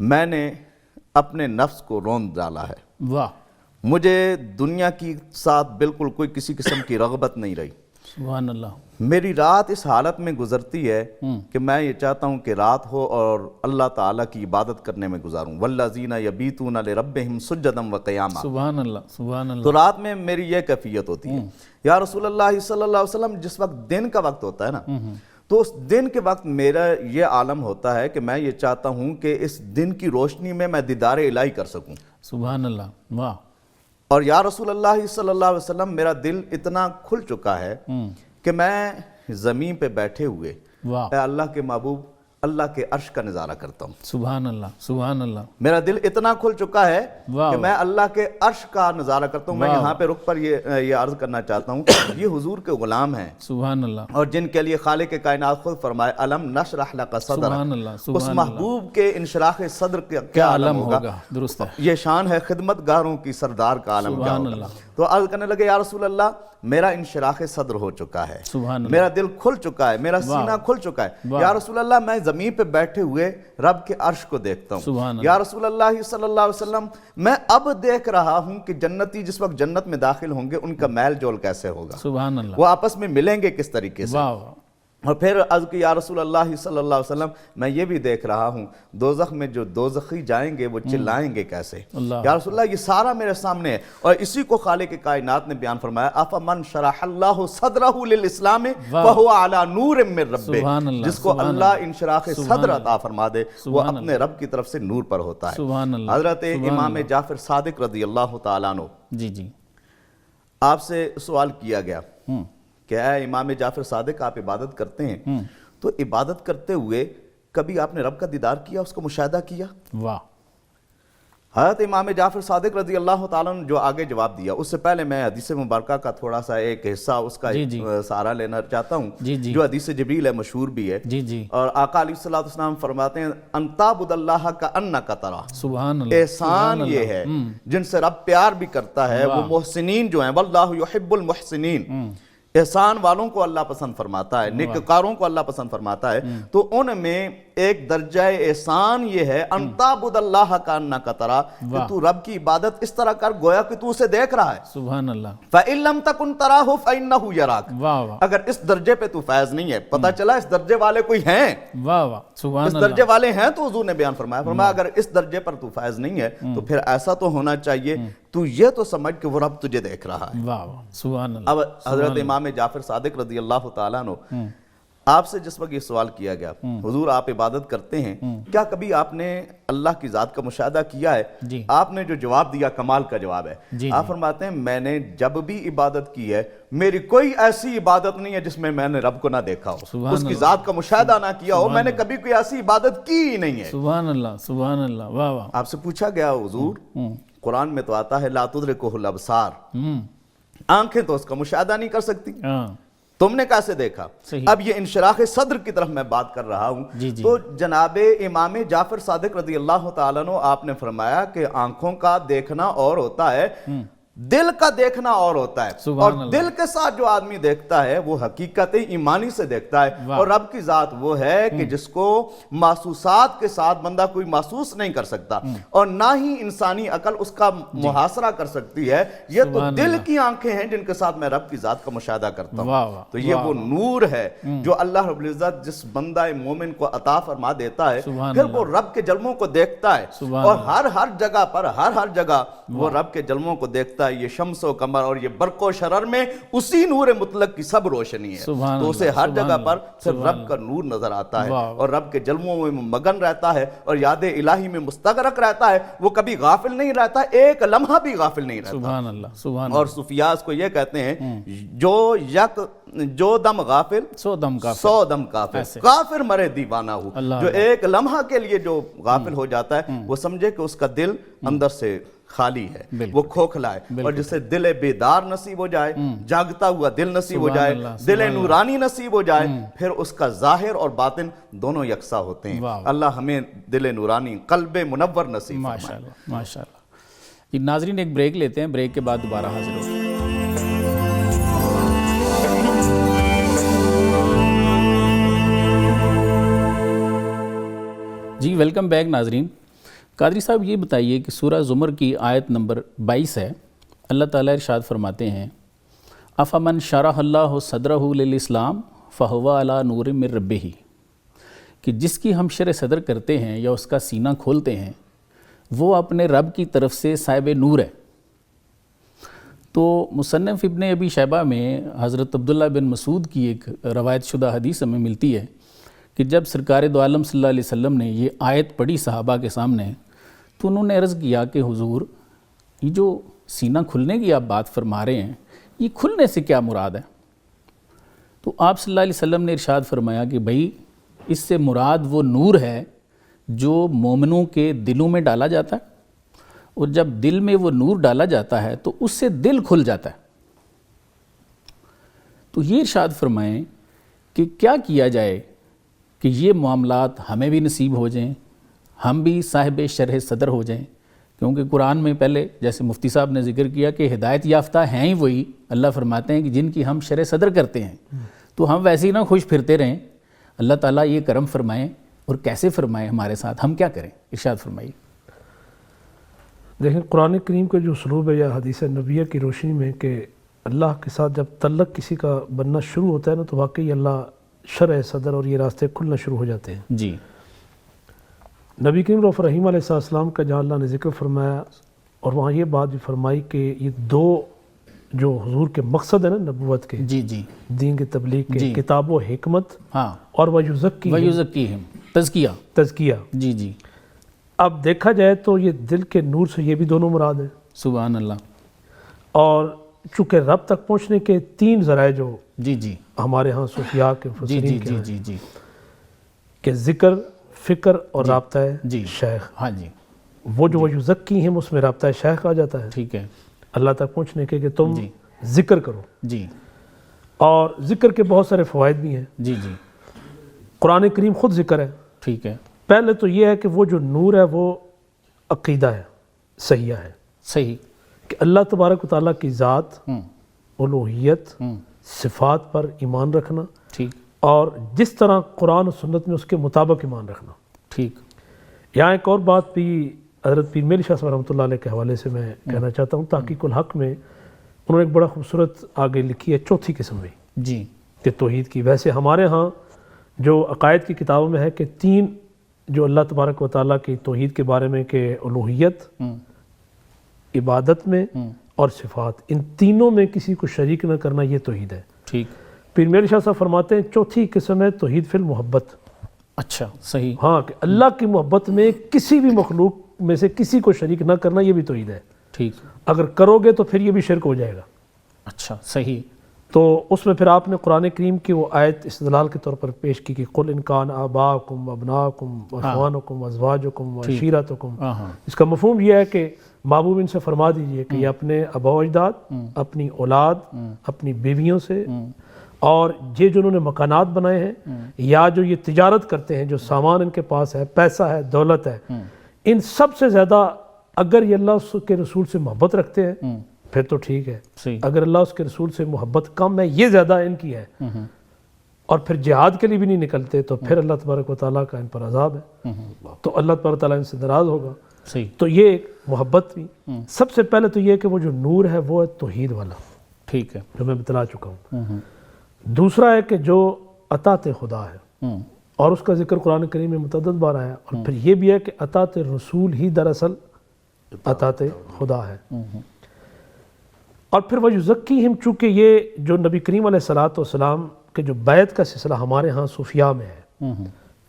میں نے اپنے نفس کو روند ڈالا ہے، واہ، مجھے دنیا کی ساتھ بالکل کوئی کسی قسم کی رغبت نہیں رہی، سبحان اللہ، میری رات اس حالت میں گزرتی ہے کہ میں یہ چاہتا ہوں کہ رات ہو اور اللہ تعالیٰ کی عبادت کرنے میں گزاروں، والذین یبیتون لربہم سجدا وقیاما، سبحان اللہ، سبحان اللہ۔ تو رات میں میری یہ کیفیت ہوتی ہے۔ یا رسول اللہ صلی اللہ علیہ وسلم جس وقت دن کا وقت ہوتا ہے نا تو اس دن کے وقت میرا یہ عالم ہوتا ہے کہ میں یہ چاہتا ہوں کہ اس دن کی روشنی میں دیدار الہی کر سکوں۔ سبحان اللہ، واہ، اور یا رسول اللہ صلی اللہ علیہ وسلم میرا دل اتنا کھل چکا ہے کہ میں زمین پہ بیٹھے ہوئے واہ، اے اللہ کے محبوب اللہ کے عرش کا نظارہ کرتا ہوں۔ سبحان اللہ، سبحان اللہ، میرا دل اتنا کھل چکا ہے واہ، کہ میں اللہ کے عرش کا نظارہ کرتا ہوں۔ میں یہاں پہ رک پر یہ عرض کرنا چاہتا ہوں یہ حضور کے غلام ہیں سبحان اللہ، اور جن کے لیے خالق کائنات خود فرمائے الم نشرح لک صدرک، سبحان اللہ، اس سبحان اللہ، محبوب کے انشراح صدر کا کیا کیا عالم عالم ہوگا؟ ہوگا، درست ہے، یہ شان ہے خدمت گاروں کی سردار کا عالم کیا سبحان ہوگا؟ اللہ، تو عرض کرنے لگے یا رسول اللہ میرا انشراح صدر ہو چکا ہے، سبحان اللہ، میرا دل کھل چکا ہے، میرا سینہ کھل چکا ہے۔ یا رسول اللہ میں زمین پہ بیٹھے ہوئے رب کے عرش کو دیکھتا ہوں۔ سبحان اللہ، یا رسول اللہ صلی اللہ علیہ وسلم میں اب دیکھ رہا ہوں کہ جنتی جس وقت جنت میں داخل ہوں گے ان کا میل جول کیسے ہوگا، سبحان اللہ، وہ آپس میں ملیں گے کس طریقے سے۔ واہ واہ، اور پھر عرض کی یا رسول اللہ صلی اللہ علیہ وسلم میں یہ بھی دیکھ رہا ہوں دوزخ میں جو دوزخی جائیں گے وہ چلائیں گے کیسے۔ اللہ، یا رسول اللہ یہ سارا میرے سامنے ہے، اور اسی کو خالق کائنات نے بیان فرمایا افمن شرح اللہ صدرہ للاسلام فہو علی نور من ربہ، سبحان اللہ، جس کو سبحان اللہ انشراح سبحان صدر اللہ، عطا فرما دے وہ سبحان اپنے رب کی طرف سے نور پر ہوتا ہے۔ سبحان اللہ، حضرت سبحان امام اللہ، جعفر صادق رضی اللہ تعالیٰ عنہ جی جی، آپ سے سوال کیا گیا کہ اے امام جعفر صادق آپ عبادت کرتے ہیں تو عبادت کرتے ہوئے کبھی آپ نے رب کا دیدار کیا، اس کو مشاہدہ کیا؟ واہ، حضرت امام جعفر صادق رضی اللہ تعالیٰ نے جو آگے جواب دیا، اس سے پہلے میں حدیث مبارکہ کا تھوڑا سا ایک حصہ اس کا سہارا لینا چاہتا ہوں، جو حدیث جبریل ہے، مشہور بھی ہے، اور آقا علیہ الصلوۃ والسلام فرماتے ہیں ان تعبد اللہ کأنک تراہ، سبحان اللہ، احسان یہ ہے جن سے رب پیار بھی کرتا ہے، وہ محسنین جو ہیں، واللہ یحب المحسنین، احسان والوں کو اللہ پسند فرماتا ہے، نیککاروں کو اللہ پسند فرماتا ہے، تو ان میں ایک درجہ احسان یہ ہے ان تعبد اللہ کأنک تراہ، کہ تو رب کی عبادت اس طرح کر گویا کہ تو اسے دیکھ رہا ہے، سبحان اللہ، فَإِن لَمْ تَكُنْ تَرَاهُ فَإِنَّهُ يَرَاكَ، اگر اس درجے پہ تو فیض نہیں ہے، پتہ چلا اس درجے والے کوئی ہیں، سبحان اس درجے والے ہیں، تو حضور نے بیان فرمایا اگر اس درجے پر تو فیض نہیں ہے تو پھر ایسا تو ہونا چاہیے تو یہ تو سمجھ کہ وہ رب تجھے دیکھ رہا ہے۔ سبحان اللہ۔ اب حضرت امام جعفر صادق رضی اللہ تعالیٰ عنہ آپ سے جس وقت یہ سوال کیا گیا، حضور آپ عبادت کرتے ہیں، کیا کبھی آپ نے اللہ کی ذات کا مشاہدہ کیا ہے؟ آپ نے جو جواب دیا کمال کا جواب ہے، آپ فرماتے ہیں میں نے جب بھی عبادت کی ہے میری کوئی ایسی عبادت نہیں ہے جس میں میں نے رب کو نہ دیکھا ہو، اس کی ذات کا مشاہدہ نہ کیا ہو، میں نے کبھی کوئی ایسی عبادت کی ہی نہیں ہے۔ سبحان اللہ، سبحان اللہ، واہ واہ۔ آپ سے پوچھا گیا حضور، قرآن میں تو آتا ہے لا تدرکہ الابصار، آنکھیں تو اس کا مشاہدہ نہیں کر سکتی، تم نے کیسے دیکھا؟ اب یہ انشراح صدر کی طرف میں بات کر رہا ہوں، تو جناب امام جعفر صادق رضی اللہ تعالیٰ عنہ آپ نے فرمایا کہ آنکھوں کا دیکھنا اور ہوتا ہے، دل کا دیکھنا اور ہوتا ہے، اور دل کے ساتھ جو آدمی دیکھتا ہے وہ حقیقت ایمانی سے دیکھتا ہے، اور رب کی ذات وہ ہے کہ جس کو محسوسات کے ساتھ بندہ کوئی محسوس نہیں کر سکتا، اور نہ ہی انسانی عقل اس کا محاصرہ کر سکتی ہے، یہ تو دل کی آنکھیں ہیں جن کے ساتھ میں رب کی ذات کا مشاہدہ کرتا ہوں۔ تو یہ وہ نور ہے جو اللہ رب العزت جس بندہ مومن کو عطا فرما دیتا ہے، پھر وہ رب کے جلووں کو دیکھتا ہے، اور ہر جگہ پر ہر جگہ وہ رب کے جلووں کو دیکھتا ہے۔ یہ شمس و قمر اور یہ برق و شرر میں اسی نور مطلق کی سب روشنی ہے، تو اسے ہر جگہ پر صرف رب کا نور نظر آتا ہے، اور رب کے جلووں میں مگن رہتا ہے، اور یاد الہی میں مستغرق رہتا ہے، وہ کبھی غافل نہیں رہتا، ایک لمحہ بھی غافل نہیں رہتا۔ سبحان اللہ، سبحان اللہ۔ اور صوفیاء کو یہ کہتے ہیں جو دم غافل سو دم کافر، کافر مرے دیوانہ ہو، جو ایک لمحہ کے لیے جو غافل ہو جاتا ہے وہ سمجھے کہ اس کا دل اندر سے خالی ہے، وہ کھوکھلا ہے، اور جسے دل بیدار نصیب ہو جائے، جاگتا ہوا دل نصیب ہو جائے، دل نورانی نصیب ہو جائے، پھر اس کا ظاہر اور باطن دونوں یکساں ہوتے ہیں۔ اللہ ہمیں دل نورانی، قلب منور نصیب فرمائے۔ ماشاءاللہ، ماشاءاللہ۔ ناظرین ایک بریک لیتے ہیں، بریک کے بعد دوبارہ حاضر ہوتے ہیں۔ جی ویلکم بیک ناظرین۔ قادری صاحب یہ بتائیے کہ سورہ زمر کی آیت نمبر 22 ہے، اللہ تعالیٰ ارشاد فرماتے ہیں افمن شرح اللہ صدرہ للاسلام فہو علی نور من ربہ، کہ جس کی ہم شرح صدر کرتے ہیں یا اس کا سینہ کھولتے ہیں وہ اپنے رب کی طرف سے صاحب نور ہے۔ تو مصنف ابن ابی شیبہ میں حضرت عبداللہ بن مسعود کی ایک روایت شدہ حدیث ہمیں ملتی ہے کہ جب سرکار دو عالم صلی اللہ علیہ وسلم نے یہ آیت پڑھی صحابہ کے سامنے تو انہوں نے عرض کیا کہ حضور یہ جو سینہ کھلنے کی آپ بات فرما رہے ہیں یہ کھلنے سے کیا مراد ہے؟ تو آپ صلی اللہ علیہ وسلم نے ارشاد فرمایا کہ بھائی اس سے مراد وہ نور ہے جو مومنوں کے دلوں میں ڈالا جاتا ہے، اور جب دل میں وہ نور ڈالا جاتا ہے تو اس سے دل کھل جاتا ہے۔ تو یہ ارشاد فرمائیں کہ کیا کیا جائے کہ یہ معاملات ہمیں بھی نصیب ہو جائیں، ہم بھی صاحب شرح صدر ہو جائیں، کیونکہ قرآن میں پہلے جیسے مفتی صاحب نے ذکر کیا کہ ہدایت یافتہ ہیں ہی وہی، اللہ فرماتے ہیں کہ جن کی ہم شرح صدر کرتے ہیں، تو ہم ویسے ہی نہ خوش پھرتے رہیں۔ اللہ تعالیٰ یہ کرم فرمائیں، اور کیسے فرمائیں ہمارے ساتھ، ہم کیا کریں؟ ارشاد فرمائیے۔ دیکھیں قرآن کریم کا جو اسلوب ہے یا حدیث نبویہ کی روشنی میں کہ اللہ کے ساتھ جب تعلق کسی کا بننا شروع ہوتا ہے نا تو واقعی اللہ شرح صدر اور یہ راستے کھلنا شروع ہو جاتے ہیں۔ جی نبی کریم رؤوف رحیم علیہ السلام کا جہاں اللہ نے ذکر فرمایا اور وہاں یہ بات بھی فرمائی کہ یہ دو جو حضور کے مقصد ہے نا نبوت کے، جی جی دین کی تبلیغ کے، کتاب و حکمت، ہاں، اور وَيُزَكِّيهِمْ تزکیہ۔ جی جی۔ اب دیکھا جائے تو یہ دل کے نور سے یہ بھی دونوں مراد ہیں، سبحان اللہ۔ اور چونکہ رب تک پہنچنے کے تین ذرائع جو جی جی ہمارے ہاں صوفیاء کے جی مفسرین جی کے جی ہیں جی جی کہ ذکر، فکر اور رابطہ جی شیخ، ہاں جی، وہ جو وَيُزَكِّيهِمْ اس میں رابطہ شیخ آ جاتا ہے ٹھیک ہے اللہ تک پہنچنے کے کہ تم جی ذکر کرو، جی اور ذکر کے بہت سارے فوائد بھی ہیں۔ جی جی قرآن کریم خود ذکر ہے۔ ٹھیک ہے پہلے تو یہ ہے کہ وہ جو نور ہے وہ عقیدہ ہے، صحیح ہے صحیح کہ اللہ تبارک و تعالیٰ کی ذات، ہوں الوہیت، ہوں صفات پر ایمان رکھنا، ٹھیک اور جس طرح قرآن و سنت میں اس کے مطابق ایمان رکھنا۔ ٹھیک یہاں ایک اور بات بھی حضرت پیر میری شاہ صاحب رحمۃ اللہ علیہ کے حوالے سے میں کہنا چاہتا ہوں۔ تحقیق الحق میں انہوں نے ایک بڑا خوبصورت آگے لکھی ہے چوتھی قسم بھی جی کہ توحید کی۔ ویسے ہمارے ہاں جو عقائد کی کتابوں میں ہے کہ 3 جو اللہ تبارک و تعالیٰ کی توحید کے بارے میں کہ الوہیت، ہوں عبادت میں ہوں اور صفات، ان تینوں میں کسی کو شریک نہ کرنا، یہ توحید ہے۔ ٹھیک پیر میری شاہ صاحب فرماتے ہیں چوتھی قسم ہے توحید فی المحبت۔ اچھا صحیح ہاں کہ اللہ کی محبت میں کسی بھی مخلوق میں سے کسی کو شریک نہ کرنا، یہ بھی توحید ہے۔ ٹھیک اگر کرو گے تو پھر یہ بھی شرک ہو جائے گا۔ اچھا صحیح تو اس میں پھر آپ نے قرآن کریم کی وہ آیت استدلال کے طور پر پیش کی کہ قل ان کان آباؤکم وابناؤکم واخوانکم وازواجکم وعشیرتکم۔ ہاں ہاں اس کا مفہوم یہ ہے کہ محبوب ان سے فرما دیجئے کہ یہ اپنے آباء و اجداد، اپنی اولاد، اپنی بیویوں سے، اور یہ جو انہوں نے مکانات بنائے ہیں یا جو یہ تجارت کرتے ہیں، جو سامان ان کے پاس ہے، پیسہ ہے، دولت ہے، ان سب سے زیادہ اگر یہ اللہ اس کے رسول سے محبت رکھتے ہیں پھر تو ٹھیک ہے۔ صحیح اگر اللہ اس کے رسول سے محبت کم ہے، یہ زیادہ ان کی ہے، اور پھر جہاد کے لیے بھی نہیں نکلتے، تو پھر اللہ تبارک و تعالیٰ کا ان پر عذاب ہے، تو اللہ تبارک و تعالیٰ ان سے ناراض ہوگا۔ صحیح تو یہ ایک محبت بھی سب سے پہلے تو یہ ہے کہ وہ جو نور ہے وہ ہے توحید والا، ٹھیک ہے جو میں بتلا چکا ہوں۔ دوسرا ہے کہ جو اطاعت خدا ہے، اور اس کا ذکر قرآن کریم میں متعدد بار آیا، اور پھر یہ بھی ہے کہ اطاعت رسول ہی دراصل اطاعت خدا ہے۔ اور پھر وَيُزَكِّيهِمْ، چونکہ یہ جو نبی کریم علیہ السلام کے جو بیعت کا سلسلہ ہمارے ہاں صوفیاء میں ہے،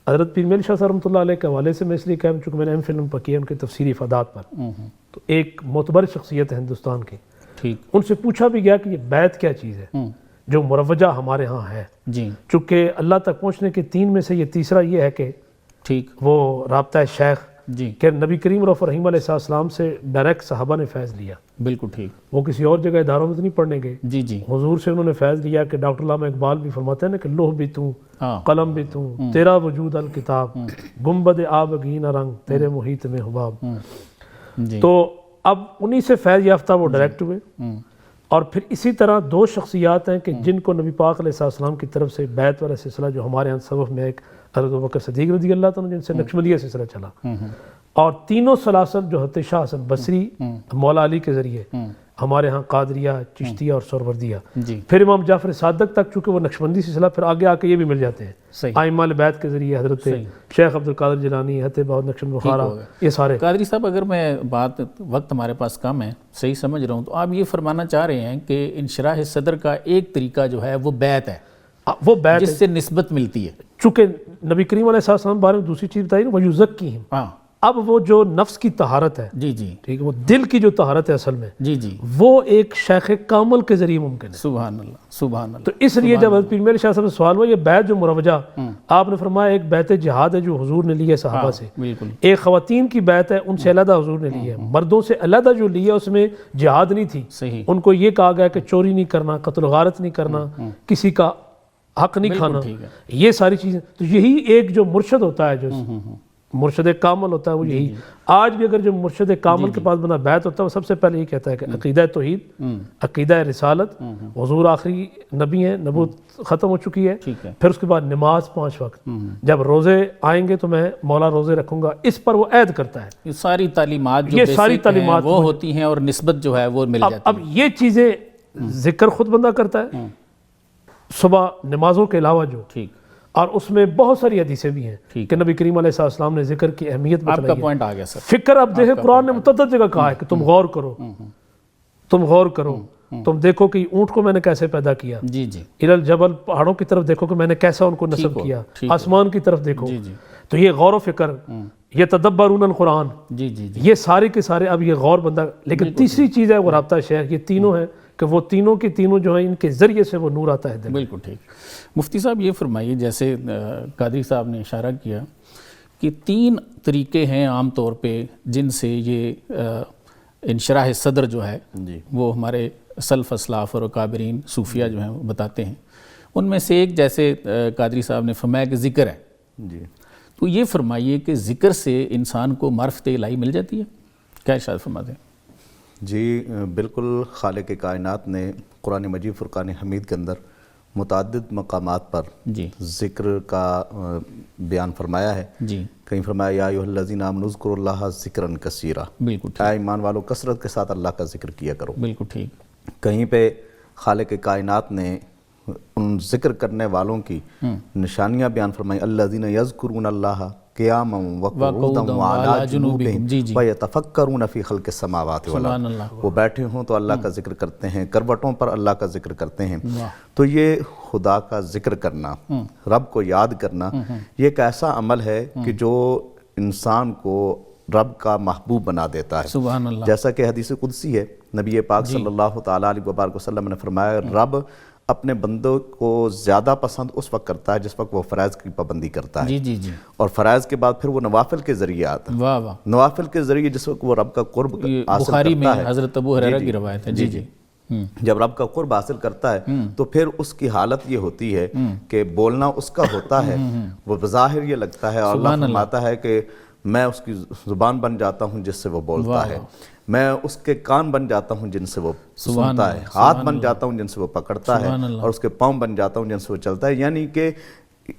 حضرت پیر میری شاہ صاحب رحمۃ اللہ علیہ کے حوالے سے میں اس لیے کہہ رہا ہوں چونکہ میں نے ایم فل پکی ہے ان کے تفسیری افادات پر، تو ایک معتبر شخصیت ہے ہندوستان کی، ٹھیک ان سے پوچھا بھی گیا کہ یہ بیعت کیا چیز ہے جو مروجہ ہمارے ہاں ہے، جی چونکہ اللہ تک پہنچنے کے 3 میں سے یہ تیسرا یہ ہے کہ ٹھیک وہ رابطہ شیخ، جی کہ نبی کریم رؤوف رحیم علیہ السلام سے ڈائریکٹ صحابہ نے فیض لیا، بالکل ٹھیک وہ کسی اور جگہ اداروں میں تو نہیں پڑھنے گئے، جی جی حضور سے انہوں نے فیض لیا کہ ڈاکٹر علامہ اقبال بھی فرماتے ہیں نا کہ لوح بھی تو، ہاں قلم بھی تو، تیرا وجود الکتاب، گنبد آبگین رنگ تیرے محیط میں حباب۔ جی تو اب انہی سے فیض یافتہ وہ ڈائریکٹ ہوئے، اور پھر اسی طرح 2 شخصیات ہیں کہ جن کو نبی پاک علیہ السلام کی طرف سے بیعت والا سلسلہ جو ہمارے ہاں تصوف میں ایک حضرت ابوبکر صدیق رضی اللہ تعالیٰ جن سے نقشبندیہ سلسلہ چلا، اور تینوں سلاسل جو حضرت شاہ حسن بصری مولا علی کے ذریعے ہمارے ہاں قادریہ، چشتیہ اور سہروردیہ، جی پھر امام جعفر صادق تک چونکہ وہ نقشبندی سلسلہ پھر آگے آ کے یہ بھی مل جاتے ہیں، صحیح ائمہ بیعت کے ذریعے حضرت شیخ عبد القادر جیلانی، حضرت بہاء نقشبند بخارا، یہ سارے۔ قادری صاحب اگر میں وقت ہمارے پاس کم ہے، صحیح سمجھ رہا ہوں تو آپ یہ فرمانا چاہ رہے ہیں کہ انشراح صدر کا ایک طریقہ جو ہے وہ بیعت ہے، وہ بیعت جس سے نسبت ملتی ہے، چونکہ نبی کریم علیہ السلام کے بارے میں دوسری چیز بتائی نا وَيُزَكِّيهِمْ، ہاں اب وہ جو نفس کی طہارت ہے، جی جی ٹھیک ہے، وہ دل کی جو طہارت ہے اصل میں، جی جی وہ ایک شیخ کامل کے ذریعے ممکن ہے۔ سبحان اللہ سبحان اللہ۔ تو اس لیے جب حضرت پیر میرے شاہ صاحب سے سوال ہوا یہ بیعت جو مروجہ آپ نے فرمایا ایک بیعت جہاد ہے جو حضور نے لی ہے صحابہ سے، بالکل ایک خواتین کی بیعت ہے ان سے علیحدہ حضور نے لی ہے، مردوں سے علیحدہ جو لی ہے اس میں جہاد نہیں تھی، صحیح ان کو یہ کہا گیا کہ چوری نہیں کرنا، قتل و غارت نہیں کرنا، کسی کا حق نہیں کھانا، ٹھیک ہے یہ ساری چیزیں۔ تو یہی ایک جو مرشد ہوتا ہے، جو مرشد کامل ہوتا ہے، وہ یہی آج بھی اگر جو مرشد کامل کے پاس بنا بیعت ہوتا ہے وہ سب سے پہلے یہ کہتا ہے کہ عقیدہ توحید، عقیدہ رسالت، حضور آخری نبی ہیں، نبوت ختم ہو چکی ہے، ٹھیک ہے پھر اس کے بعد نماز 5 وقت، جب روزے آئیں گے تو میں مولا روزے رکھوں گا، اس پر وہ عہد کرتا ہے۔ یہ ساری تعلیمات جو یہ ساری بیسک ہیں تعلیمات وہ ہوتی ہیں اور نسبت جو ہے وہ مل جاتی اب یہ چیزیں ذکر خود بندہ کرتا ہے صبح نمازوں کے علاوہ جو، ہے ٹھیک۔ اور اس میں بہت ساری حدیثیں بھی ہیں ٹھیک کہ نبی کریم علیہ السلام نے ذکر کی اہمیت آپ کا بتلائی ہے۔ پوائنٹ آ گیا سر۔ فکر اب دیکھیں قرآن نے متعدد جگہ کہا ہے کہ تم غور کرو، تم غور کرو، تم دیکھو کہ اونٹ کو میں نے کیسے پیدا کیا، جی جی ارل جبل پہاڑوں کی طرف دیکھو کہ میں نے کیسا ان کو نصب کیا، آسمان کی طرف دیکھو، جی جی تو یہ غور و فکر، یہ تدبرون القرآن، جی جی جی یہ سارے کے سارے اب یہ غور بندہ۔ لیکن تیسری چیز ہے وہ رابطہ شیخ، یہ تینوں ہیں کہ وہ تینوں کی تینوں جو ہیں ان کے ذریعے سے وہ نور آتا ہے دل میں۔ بالکل ٹھیک۔ مفتی صاحب یہ فرمائیے، جیسے قادری صاحب نے اشارہ کیا کہ 3 طریقے ہیں عام طور پہ جن سے یہ انشراح صدر جو ہے جی وہ ہمارے سلف اسلاف اور اکابرین صوفیہ جو ہیں وہ بتاتے ہیں. ان میں سے ایک جیسے قادری صاحب نے فرمایا کہ ذکر ہے. جی تو یہ فرمائیے کہ ذکر سے انسان کو معرفت الہی مل جاتی ہے؟ کیا ارشاد فرماتے ہیں؟ جی بالکل. خالق کائنات نے قرآن مجید فرقان حمید کے اندر متعدد مقامات پر جی ذکر کا بیان فرمایا ہے. جی کہیں فرمایا یا ایھا الذین آمنوا اذکروا اللہ ذکرا کثیرا، بالکل ٹھیک، اے ایمان والو کثرت کے ساتھ اللہ کا ذکر کیا کرو. بالکل ٹھیک. کہیں پہ خالق کائنات نے ان ذکر کرنے والوں کی نشانیاں بیان فرمائی، الذین یذکرون اللہ قیاما وقعودا وعلی جنوبہم ویتفکرون فی خلق السماوات سبحان والارض. اللہ. وہ بیٹھے ہوں تو اللہ کا ذکر کرتے ہیں، کروٹوں پر اللہ کا ذکر کرتے ہیں. واہ. تو یہ خدا کا ذکر کرنا، رب کو یاد کرنا، یہ ایک ایسا عمل ہے کہ جو انسان کو رب کا محبوب بنا دیتا ہے. سبحان اللہ. جیسا کہ حدیث قدسی ہے، نبی پاک صلی اللہ تعالیٰ علیہ وبارک وسلم نے فرمایا رب اپنے بندوں کو زیادہ پسند اس وقت کرتا ہے جس وقت وہ فرائض کی پابندی کرتا ہے. جی جی جی. اور فرائض کے بعد پھر وہ نوافل کے ذریعے آتا ہے. واہ واہ. نوافل کے ذریعے جس وقت وہ رب کا قرب حاصل بخاری میں کرتا ہے، حضرت ابو ہریرہ کی روایت ہے. جی جی. جب رب کا قرب حاصل کرتا ہے تو پھر اس کی حالت یہ ہوتی ہے کہ بولنا اس کا ہوتا ہے، وہ بظاہر یہ لگتا ہے، اور اللہ فرماتا ہے کہ میں اس کی زبان بن جاتا ہوں جس سے وہ بولتا ہے، میں اس کے کان بن جاتا ہوں جن سے وہ سنتا ہے، ہاتھ بن جاتا ہوں جن سے وہ پکڑتا ہے، اور اس کے پاؤں بن جاتا ہوں جن سے وہ چلتا ہے. یعنی کہ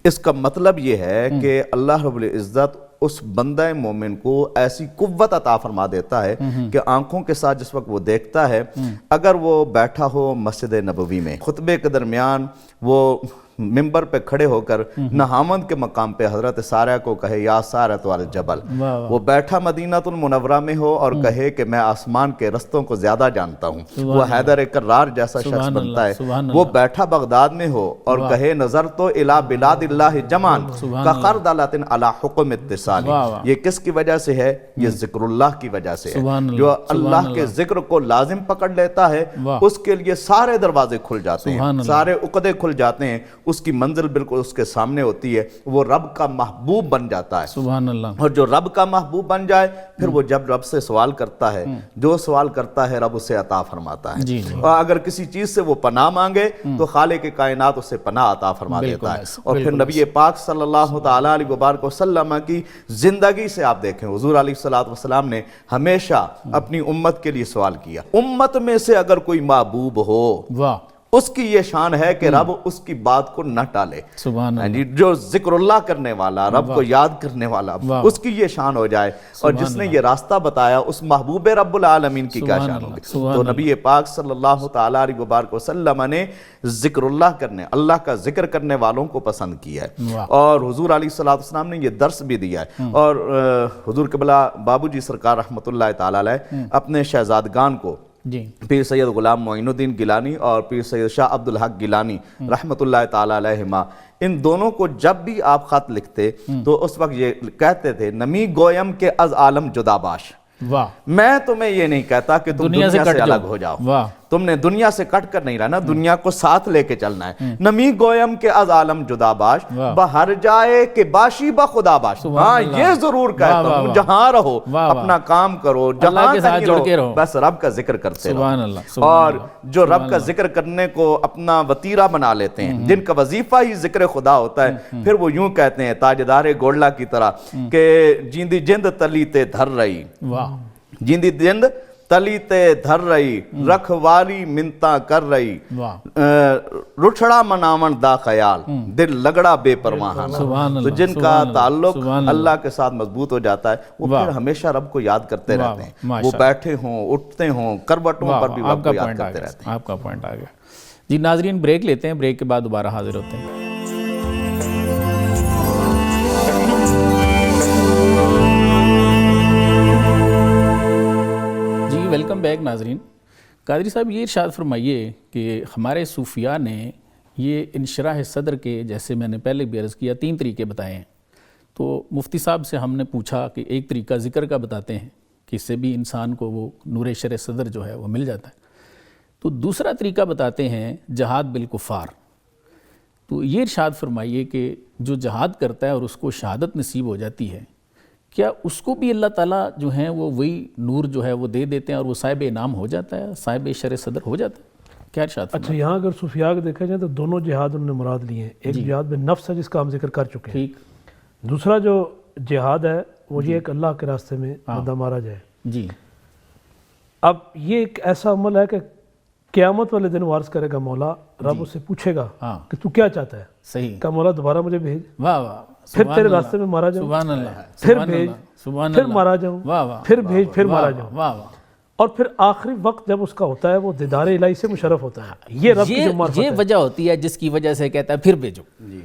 اس کا مطلب یہ ہے کہ اللہ رب العزت اس بندہ مومن کو ایسی قوت عطا فرما دیتا ہے کہ آنکھوں کے ساتھ جس وقت وہ دیکھتا ہے، اگر وہ بیٹھا ہو مسجد نبوی میں خطبے کے درمیان وہ ممبر پہ کھڑے ہو کر نہامند کے مقام پہ حضرت سارہ کو کہے یا سارۃ والجبل، وہ بیٹھا مدینہ المنورہ میں ہو اور کہے کہ میں آسمان کے رستوں کو زیادہ جانتا ہوں، وہ حیدر کرار جیسا شخص بنتا ہے. وہ بیٹھا بغداد میں ہو اور کہے نظر تو الی بلاد اللہ جمان کخردلۃ علی حکم اتصال. یہ کس کی وجہ سے ہے؟ یہ ذکر اللہ کی وجہ سے ہے. جو اللہ کے ذکر کو لازم پکڑ لیتا ہے اس کے لیے سارے دروازے کھل جاتے ہیں، سارے عقدے کھل جاتے ہیں، اس کی منزل بالکل اس کے سامنے ہوتی ہے، وہ رب کا محبوب بن جاتا ہے. سبحان اللہ. اور جو رب کا محبوب بن جائے پھر وہ جب رب سے سوال کرتا ہے، جو سوال کرتا ہے رب اسے عطا فرماتا ہے. اور اگر کسی چیز سے وہ پناہ مانگے تو خالق کائنات اسے پناہ عطا فرما دیتا ہے. اور پھر نبی پاک صلی اللہ تعالیٰ علیہ وبارک وسلم کی زندگی سے آپ دیکھیں، حضور علیہ السلام نے ہمیشہ اپنی امت کے لیے سوال کیا، امت میں سے اگر کوئی محبوب ہو اس کی یہ شان ہے کہ رب اس کی بات کو نہ ٹالے. سبحان اللہ. جو ذکر اللہ کرنے والا، رب کو یاد کرنے والا، اس کی یہ شان ہو جائے. اور جس نے یہ راستہ بتایا اس محبوب رب العالمین کی کیا شان ہوگی. تو نبی پاک صلی اللہ تعالیٰ علیہ وبارک وسلم نے ذکر اللہ کرنے، اللہ کا ذکر کرنے والوں کو پسند کیا ہے. اور حضور علیہ السلام نے یہ درس بھی دیا ہے. اور حضور قبلہ بابو جی سرکار رحمۃ اللہ تعالیٰ علیہ اپنے شہزادگان کو پیر سید غلام معین الدین گیلانی اور پیر سید شاہ عبد الحق گیلانی رحمۃ اللہ تعالیٰ علیہما، ان دونوں کو جب بھی آپ خط لکھتے تو اس وقت یہ کہتے تھے نمی گویم کے از عالم جدا باش. میں تمہیں یہ نہیں کہتا کہ تم دنیا سے الگ ہو جاؤ، تم نے دنیا سے کٹ کر نہیں رہنا، دنیا کو ساتھ لے کے چلنا ہے. نمی گویم کے از عالم جدا باش بہر جائے کہ باشی با خدا باش. ہاں یہ ضرور کہتا ہوں جہاں رہو اپنا کام کرو، جہاں کہیں رہو بس رب کا ذکر کرتے رہو. اور جو رب کا ذکر کرنے کو اپنا وطیرہ بنا لیتے ہیں، جن کا وظیفہ ہی ذکر خدا ہوتا ہے، پھر وہ یوں کہتے ہیں تاجدار گولڈا کی طرح کہ جیندی جند تلی تے دھر رہی، جیندی جند تلی تے دھر رہی، رکھوالی منتا کر رہی، رچھڑا مناون دا خیال، دل لگڑا بے پرواہانا. تو جن کا تعلق اللہ کے ساتھ مضبوط ہو جاتا ہے وہ پھر ہمیشہ رب کو یاد کرتے رہتے ہیں. وہ بیٹھے ہوں، اٹھتے ہوں، کروٹوں پر بھی رب کو یاد کرتے رہتے ہیں. آپ کا پوائنٹ آ گیا. جی ناظرین بریک لیتے ہیں، بریک کے بعد دوبارہ حاضر ہوتے ہیں. ویلکم بیک ناظرین. قادری صاحب یہ ارشاد فرمائیے کہ ہمارے صوفیاء نے یہ انشراح صدر کے، جیسے میں نے پہلے بھی عرض کیا، 3 طریقے بتائے ہیں. تو مفتی صاحب سے ہم نے پوچھا کہ ایک طریقہ ذکر کا بتاتے ہیں کہ اس سے بھی انسان کو وہ نور شرع صدر جو ہے وہ مل جاتا ہے. تو دوسرا طریقہ بتاتے ہیں جہاد بالکفار، تو یہ ارشاد فرمائیے کہ جو جہاد کرتا ہے اور اس کو شہادت نصیب ہو جاتی ہے، کیا اس کو بھی اللہ تعالیٰ جو ہیں وہ وہی نور جو ہے وہ دے دیتے ہیں اور وہ صاحب انعام ہو جاتا ہے، صاحب شرع صدر ہو جاتا ہے؟ کیا ارشاد فرمائیے؟ اچھا، یہاں اگر صوفیاء کو دیکھا جائے تو دونوں جہاد انہوں نے مراد لیے ہیں. ایک جہاد بن نفس ہے جس کا ہم ذکر کر چکے ہیں. ٹھیک. دوسرا جو جہاد ہے وہ یہ کہ اللہ کے راستے میں بندہ مارا جائے. جی. اب یہ ایک ایسا عمل ہے کہ قیامت والے دن وارث کرے گا مولا، رب اس سے پوچھے گا کہ تو کیا چاہتا ہے. صحیح. کہ مولا دوبارہ مجھے بھیج، واہ واہ، پھر تیرے راستے میں مارا جاؤں، سبحان اللہ، پھر بھیج، پھر مارا جاؤں، واہ واہ، پھر بھیج، پھر مارا جاؤں. واہ واہ. اور پھر آخری وقت جب اس کا ہوتا ہے وہ دیدار الہی سے مشرف ہوتا ہے. یہ رب کی جو معرفت یہ ہے. وجہ ہوتی ہے جس کی وجہ سے کہتا ہے پھر بھیجو. جی.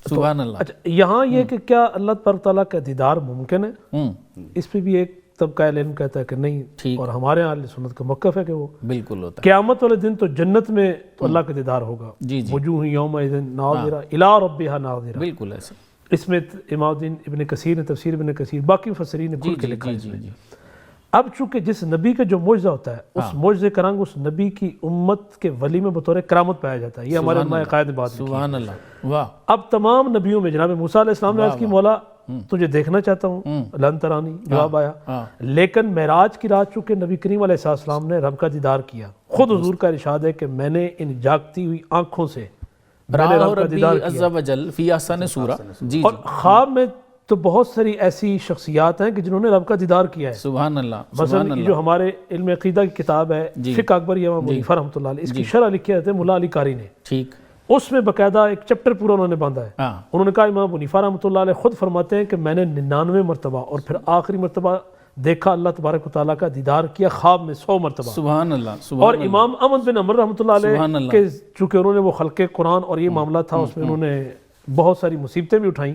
سبحان اللہ. اچھا، یہاں یہ کہ کیا اللہ تعالیٰ کا دیدار ممکن ہے، اس پہ بھی ایک طبقہ علم کہتا ہے کہ نہیں، اور ہمارے اہل سنت کا موقف ہے کہ وہ بالکل ہوتا ہے. قیامت والے دن تو جنت میں تو اللہ کا دیدار ہوگا. جی جی، وجوہ یومئذ ناظرہ الی ربہا ناظرہ. بالکل ایسے. اس میں امام الدین ابن کثیر نے تفسیر ابن کثیر باقی مفسرین نے کھل کے لکھا ہے. جی جی. اب چونکہ جس نبی کا جو معجزہ ہوتا ہے اس معجزے کا رنگ اس نبی کی امت کے ولی میں بطور کرامت پایا جاتا ہے. یہ ہمارے علماء عقائد نے بات لکھی. سبحان اللہ. واہ. اب تمام نبیوں میں جناب موسیٰ علیہ السلام نے عرض کی مولا تجھے دیکھنا چاہتا ہوں، لن ترانی، جواب آیا. لیکن معراج کی رات چونکہ نبی کریم علیہ السلام نے رب کا دیدار کیا. خود حضور کا ارشاد ہے کہ میں نے ان جاگتی ہوئی آنکھوں سے میں نے رب کا دیدار کیا. عز و جل فی احسن سورہ. جی. اور خواب میں تو بہت ساری ایسی شخصیات ہیں کہ جنہوں نے رب کا دیدار کیا ہے. سبحان اللہ. مثلا جو ہمارے علم عقیدہ کی کتاب ہے فقہ اکبر امام ابو حنیفہ رحمۃ اللہ علیہ، اس کی شرح لکھی ہے ملا علی قاری نے. ٹھیک. اس میں باقاعدہ ایک چیپٹر پورا انہوں نے باندھا ہے. انہوں نے کہا امام ابو حنیفہ رحمۃ اللہ علیہ خود فرماتے ہیں کہ میں نے 99 مرتبہ اور پھر آخری مرتبہ دیکھا اللہ تبارک و تعالیٰ کا دیدار کیا خواب میں 100 مرتبہ. سبحان اللہ. اور امام احمد بن عمر رحمۃ اللہ علیہ کے چونکہ انہوں نے وہ خلق قرآن اور یہ معاملہ تھا اس میں انہوں نے بہت ساری مصیبتیں بھی اٹھائیں،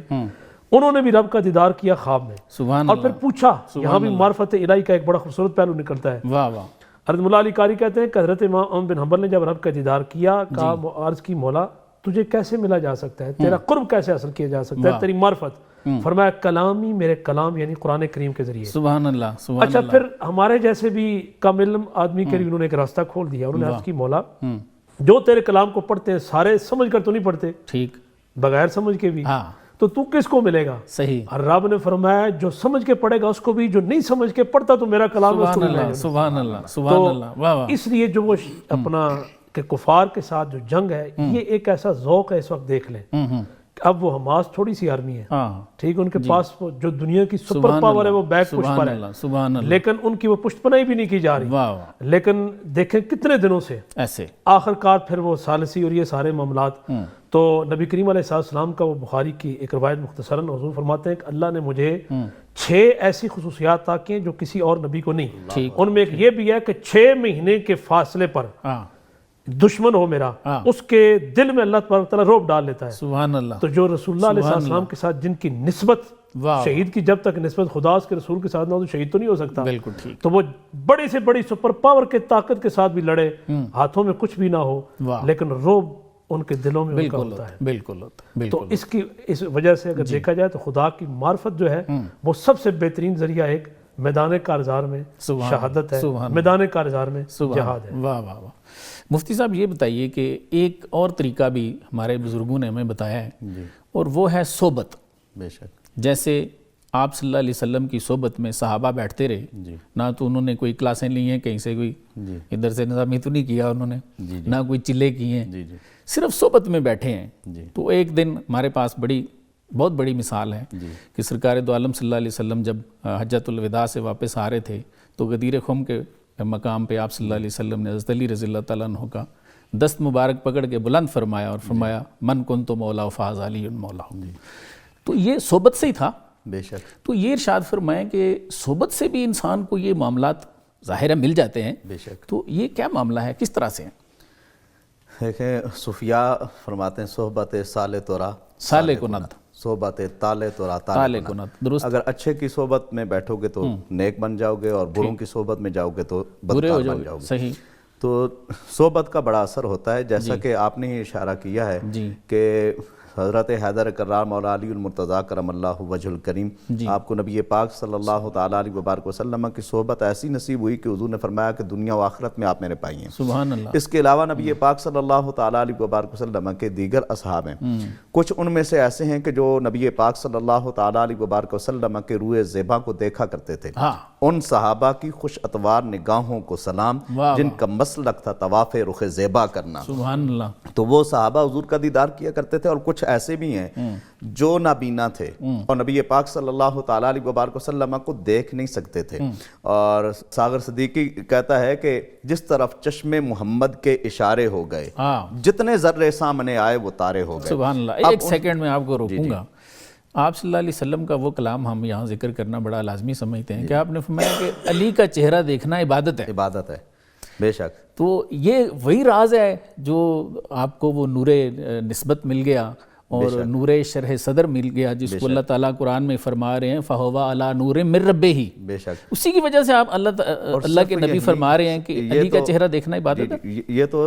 انہوں نے بھی رب کا دیدار کیا خواب میں. سبحان اور پھر پوچھا. یہاں بھی معرفت الہی کا ایک بڑا خوبصورت پہلو نکلتا ہے. واہ واہ. حضرت مولا علی قاری کہتے ہیں کہ حضرت امام احمد بن حنبل نے جب رب کا دیدار کیا کہا عرض کی مولا تجھے کیسے ملا جا سکتا ہے، تیرا قرب کیسے حاصل کیا جا سکتا ہے، تیری معرفت. فرمایا کلامی، میرے کلام یعنی قرآن کریم کے ذریعے. سبحان اللہ. سبحان اچھا، پھر ہمارے جیسے بھی کم علم آدمی کے لیے انہوں نے ایک راستہ کھول دیا. انہوں نے عرض کی مولا جو تیرے کلام کو پڑھتے ہیں سارے سمجھ کر تو نہیں پڑھتے، ٹھیک، بغیر سمجھ کے بھی، تو کس کو ملے گا؟ صحیح. اور رب نے فرمایا جو سمجھ کے پڑھے گا اس کو بھی، جو نہیں سمجھ کے پڑھتا تو میرا کلام اس کو ملے گا. سبحان اللہ. سبحان اللہ. واہ واہ. اس لیے جو وہ اپنا کہ کفار کے ساتھ جو جنگ ہے یہ ایک ایسا ذوق ہے. اس وقت دیکھ لیں اب وہ حماس تھوڑی سی آرمی ہے، ٹھیک، ان کے پاس جو دنیا کی سپر پاور ہے وہ بیک پشت پر ہے، لیکن ان کی وہ پشت پناہی بھی نہیں کی جا رہی. لیکن دیکھیں کتنے دنوں سے ایسے آخر کار پھر وہ ثالثی اور یہ سارے معاملات. تو نبی کریم علیہ السلام کا وہ بخاری کی ایک روایت مختصراً حضور فرماتے ہیں کہ اللہ نے مجھے 6 ایسی خصوصیات عطا کی ہیں جو کسی اور نبی کو نہیں. ان میں ایک یہ بھی ہے کہ 6 مہینے کے فاصلے پر دشمن ہو میرا، اس کے دل میں اللہ تبارک تعالیٰ رعب ڈال لیتا ہے. سبحان اللہ. تو جو رسول اللہ علیہ السلام کے ساتھ جن کی نسبت، شہید کی جب تک نسبت خدا اس کے رسول کے ساتھ نہ ہو تو شہید تو نہیں ہو سکتا. بالکل ٹھیک. تو وہ بڑی سے بڑی سپر پاور کے طاقت کے ساتھ بھی لڑے، ہاتھوں میں کچھ بھی نہ ہو، لیکن رعب ان کے دلوں میں ان کا ہوتا ہے. بالکل ہوتا ہے. تو اس وجہ سے اگر دیکھا جائے تو خدا کی معرفت جو ہے وہ سب سے بہترین ذریعہ ایک میدان کارزار میں شہادت ہے، میدان کارزار میں جہاد ہے. واہ واہ واہ. مفتی صاحب یہ بتائیے کہ ایک اور طریقہ بھی ہمارے بزرگوں نے ہمیں بتایا ہے اور وہ ہے صحبت. بے شک. جیسے آپ صلی اللہ علیہ وسلم کی صحبت میں صحابہ بیٹھتے رہے، نہ تو انہوں نے کوئی کلاسیں لی ہیں کہیں سے، کوئی ادھر سے نظامی تو نہیں کیا انہوں نے، نہ کوئی چلے کی ہیں، صرف صحبت میں بیٹھے ہیں. تو ایک دن ہمارے پاس بہت بڑی مثال ہے کہ سرکار دو عالم صلی اللہ علیہ وسلم جب حجۃ الوداع سے واپس آ رہے تھے تو غدیر خم کے مقام پہ آپ صلی اللہ علیہ وسلم نے حضرت علی رضی اللہ تعالیٰ عنہ کا دست مبارک پکڑ کے بلند فرمایا اور فرمایا من کنت مولا فاز علی مولا. تو یہ صحبت سے ہی تھا. بے شک. تو یہ ارشاد فرمائیں کہ صحبت سے بھی انسان کو یہ معاملات ظاہر ہے مل جاتے ہیں. بے شک. تو یہ کیا معاملہ ہے، کس طرح سے ہے؟ دیکھیں صوفیاء فرماتے ہیں صحبت سالے تورا سالے کو ند، صحبت تالے تورا تالے کو ند. درست. اگر اچھے کی صحبت میں بیٹھو گے تو نیک بن جاؤ گے، اور بروں کی صحبت میں جاؤ گے تو بدکار بن جاؤ گے. صحیح. تو صحبت کا بڑا اثر ہوتا ہے، جیسا کہ آپ نے ہی اشارہ کیا ہے کہ حضرت حیدر کرار مولا علی المرتضیٰ کرم اللہ وجہ الکریم، آپ کو نبی پاک صلی اللہ تعالیٰ علیہ وبارک وسلم کی صحبت ایسی نصیب ہوئی کہ حضور نے فرمایا کہ دنیا و آخرت میں آپ میرے بھائی ہیں۔ سبحان اللہ۔ اس کے علاوہ نبی پاک صلی اللہ تعالیٰ علیہ وبارک وسلم کے دیگر اصحاب ہیں، کچھ ان میں سے ایسے ہیں کہ جو نبی پاک صلی اللہ تعالیٰ علیہ وبارک وسلم کے روئے زیبا کو دیکھا کرتے تھے۔ ان صحابہ کی خوش اتوار نگاہوں کو سلام، جن کا مسلک تھا طواف رخ زیبا کرنا۔ سبحان اللہ۔ تو وہ صحابہ حضور کا دیدار کیا کرتے تھے، اور کچھ ایسے بھی ہیں جو نابینا تھے اور نبی پاک صلی اللہ تعالیٰ علیہ وبارک وسلم کو دیکھ نہیں سکتے تھے۔ اور ساغر صدیقی کہتا ہے کہ جس طرف چشم محمد کے اشارے ہو گئے، جتنے ذرے سامنے آئے وہ تارے ہو گئے۔ سبحان اللہ۔ ایک سیکنڈ میں آپ کو روکوں گا۔ آپ صلی اللہ علیہ وسلم کا وہ کلام ہم یہاں ذکر کرنا بڑا لازمی سمجھتے ہیں کہ آپ نے فرمایا کہ علی کا چہرہ دیکھنا عبادت ہے۔ عبادت ہے، بے شک۔ تو یہ وہی راز ہے جو آپ کو وہ نور نسبت مل گیا اور نور شرح صدر مل گیا، جس کو اللہ تعالیٰ قرآن میں فرما رہے ہیں فَهُوَ عَلَىٰ نُورٍ مِّن رَبِّهِ، بے شک۔ اسی کی وجہ سے آپ اللہ کے نبی فرما رہے ہیں کہ علی کا چہرہ دیکھنا عبادت ہے۔ یہ تو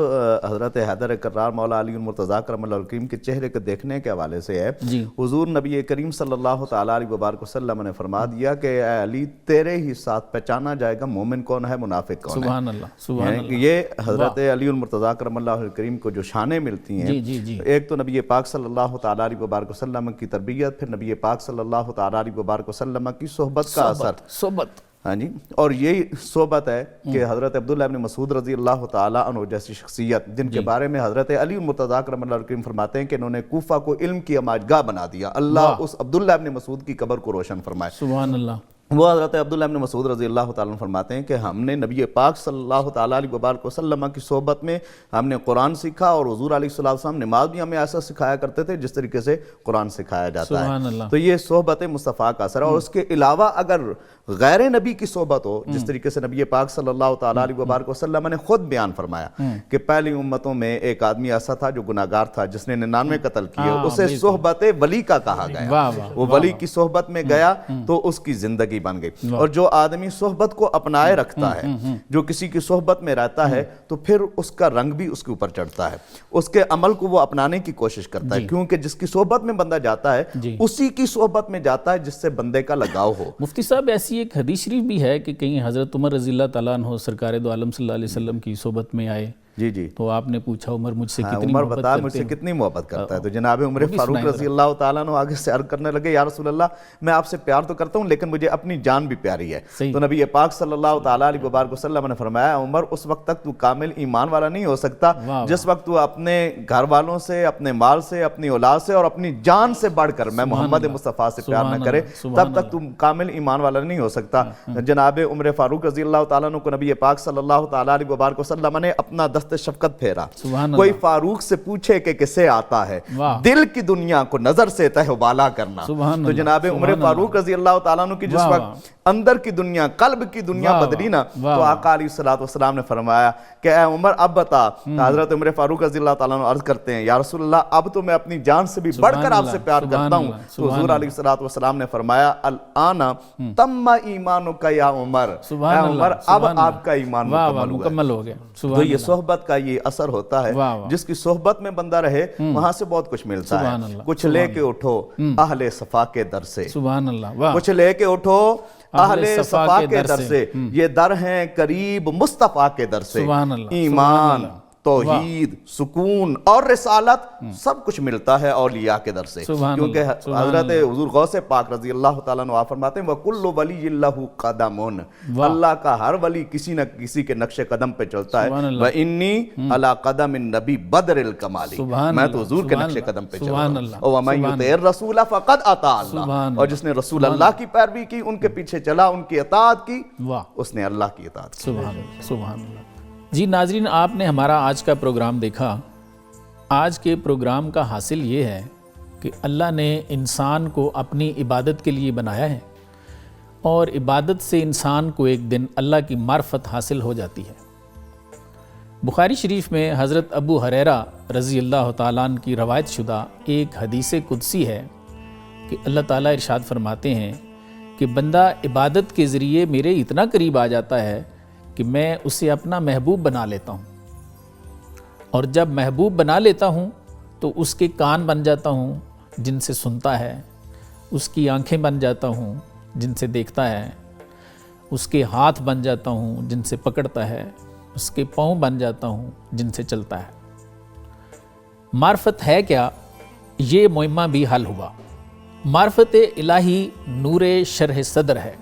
حضرت حیدر کرار مولا علی المرتضیٰ کرم اللہ الکریم کے چہرے کو دیکھنے کے حوالے سے ہے۔ حضور نبی کریم صلی اللہ تعالیٰ علیہ وبارک وسلم نے فرما دیا کہ اے علی تیرے ہی ساتھ پہچانا جائے گا مومن کون ہے، منافق کون ہے۔ سبحان اللہ، سبحان اللہ۔ یہ حضرت علی المرتضیٰ کرم اللہ الکریم کو جو شانیں ملتی ہیں، ایک تو نبی پاک صلی اللہ تعالیٰ علیہ وبارک وسلم کی تربیت، پھر نبی پاک صلی اللہ تعالیٰ علیہ وبارک وسلم کی صحبت کا اثر، صحبت، ہاں جی، اور یہی صحبت ہے کہ حضرت عبداللہ ابن مسعود رضی اللہ تعالیٰ عنہ جیسی شخصیت جن کے بارے میں حضرت علی المرتضیٰ کرم اللہ الکریم فرماتے ہیں کہ انہوں نے کوفہ کو علم کی اماجگاہ بنا دیا، اللہ اس عبداللہ ابن مسعود کی قبر کو روشن فرمائے۔ سبحان اللہ۔ وہ حضرت عبداللہ ابن مسعود رضی اللہ تعالیٰ عنہ فرماتے ہیں کہ ہم نے نبی پاک صلی اللہ تعالیٰ علیہ وبارک وسلم کی صحبت میں ہم نے قرآن سیکھا، اور حضور علیہ السلام نماز بھی ہمیں ایسا سکھایا کرتے تھے جس طریقے سے قرآن سکھایا جاتا ہے۔ تو یہ صحبت مصطفیٰ کا اثر ہے۔ اور اس کے علاوہ اگر غیر نبی کی صحبت ہو، جس طریقے سے نبی پاک صلی اللہ تعالیٰ علیہ وبارک وسلم نے خود بیان فرمایا کہ پہلی امتوں میں ایک آدمی ایسا تھا جو گناہگار تھا، جس نے 99 قتل کیے، اسے صحبت ولی کا کہا گیا۔ وہ ولی کی صحبت میں گیا تو اس کی زندگی بن گئی۔ اور جو آدمی صحبت کو اپنائے رکھتا ہے، جو کسی کی صحبت میں رہتا ہے، تو پھر اس کا رنگ بھی اس کے اوپر چڑھتا ہے، اس کے عمل کو وہ اپنانے کی کوشش کرتا ہے، کیونکہ جس کی صحبت میں بندہ جاتا ہے اسی کی صحبت میں جاتا ہے جس سے بندے کا لگاؤ ہو۔ مفتی صاحب، ایسی ایک حدیث شریف بھی ہے کہ کہیں حضرت عمر رضی اللہ تعالیٰ عنہ سرکار دو عالم صلی اللہ علیہ وسلم کی صحبت میں آئے، تو آپ نے پوچھا عمر مجھ سے کتنی عمر محبت بتا مجھ سے کتنی محبت کرتا ہے؟ تو جناب عمر فاروق رضی اللہ تعالیٰ عنہ آگے سے عرض کرنے لگے، یا رسول اللہ میں آپ سے پیار تو کرتا ہوں لیکن مجھے اپنی جان بھی پیاری ہے۔ تو نبی پاک صلی اللہ تعالیٰ علیہ وبارک وسلم نے فرمایا، عمر اس وقت تک تو کامل ایمان والا نہیں ہو سکتا جس وقت تو اپنے گھر والوں سے، اپنے مال سے، اپنی اولاد سے اور اپنی جان سے بڑھ کر میں محمد مصطفیٰ سے پیار نہ کرے، تب تک تو کامل ایمان والا نہیں ہو سکتا۔ جناب عمر فاروق رضی اللہ تعالیٰ عنہ کو نبی پاک صلی اللہ تعالیٰ علیہ وبارک وسلم نے اپنا دست شفقت پھیرا۔ کوئی فاروق سے پوچھے کہ کسے آتا ہے دل کی دنیا کو نظر سے تہ بالا کرنا، تو جناب عمر فاروق رضی اللہ تعالیٰ عنہ کی جس وقت اندر کی دنیا، قلب کی دنیا بدلی نا، تو آقا علیہ السلام نے فرمایا کہ اے عمر اب بتا۔ حضرت عمر فاروق رضی اللہ تعالیٰ عنہ عرض کرتے ہیں، یا رسول اللہ اب تو میں اپنی جان سے بھی بڑھ کر آپ سے پیار کرتا ہوں۔ تو حضور علیہ السلام نے فرمایا، الآن تم ایمانک یا عمر، اے عمر اب آپ کا ایمان مکمل ہو گیا۔ تو یہ صحبت کا یہ اثر ہوتا ہے، جس کی صحبت میں بندہ رہے وہاں سے بہت کچھ ملتا ہے۔ کچھ لے کے اٹھو اہل صفا کے در سے، کچھ لے کے اٹھو اہل صفا کے در سے، یہ در ہیں قریب مصطفیٰ کے در سے۔ ایمان، توحید، سکون اور رسالت سب کچھ ملتا ہے اولیاء کے در سے، کیونکہ حضرت حضور غوث پاک رضی اللہ تعالیٰ عنہ فرماتے ہیں وَكُلُّ وَلِيٍّ لَهُ قَدَمٌ، اللہ کا ہر ولی کسی نہ کسی کے نقش قدم پہ چلتا ہے۔ وَإِنِّي عَلَىٰ قَدَمِ النَّبِي بَدْرِ الْكَمَالِ، میں تو حضور کے نقش قدم پہ چلتا ہوں۔ وَمَنْ يُطِعِ الرَّسُولَ فَقَدْ أَطَاعَ اللَّهَ، اور جس نے رسول اللہ کی پیروی کی، ان کے پیچھے چلا، ان کی اطاعت کی، اس نے اللہ کی اطاعت کی۔ سبحان اللہ۔ جی ناظرین، آپ نے ہمارا آج کا پروگرام دیکھا۔ آج کے پروگرام کا حاصل یہ ہے کہ اللہ نے انسان کو اپنی عبادت کے لیے بنایا ہے، اور عبادت سے انسان کو ایک دن اللہ کی معرفت حاصل ہو جاتی ہے۔ بخاری شریف میں حضرت ابو ہریرہ رضی اللہ تعالیٰ عنہ کی روایت شدہ ایک حدیث قدسی ہے کہ اللہ تعالیٰ ارشاد فرماتے ہیں کہ بندہ عبادت کے ذریعے میرے اتنا قریب آ جاتا ہے کہ میں اسے اپنا محبوب بنا لیتا ہوں، اور جب محبوب بنا لیتا ہوں تو اس کے کان بن جاتا ہوں جن سے سنتا ہے، اس کی آنکھیں بن جاتا ہوں جن سے دیکھتا ہے، اس کے ہاتھ بن جاتا ہوں جن سے پکڑتا ہے، اس کے پاؤں بن جاتا ہوں جن سے چلتا ہے۔ معرفت ہے کیا؟ یہ معمہ بھی حل ہوا۔ معرفت الہی نور شرح صدر ہے۔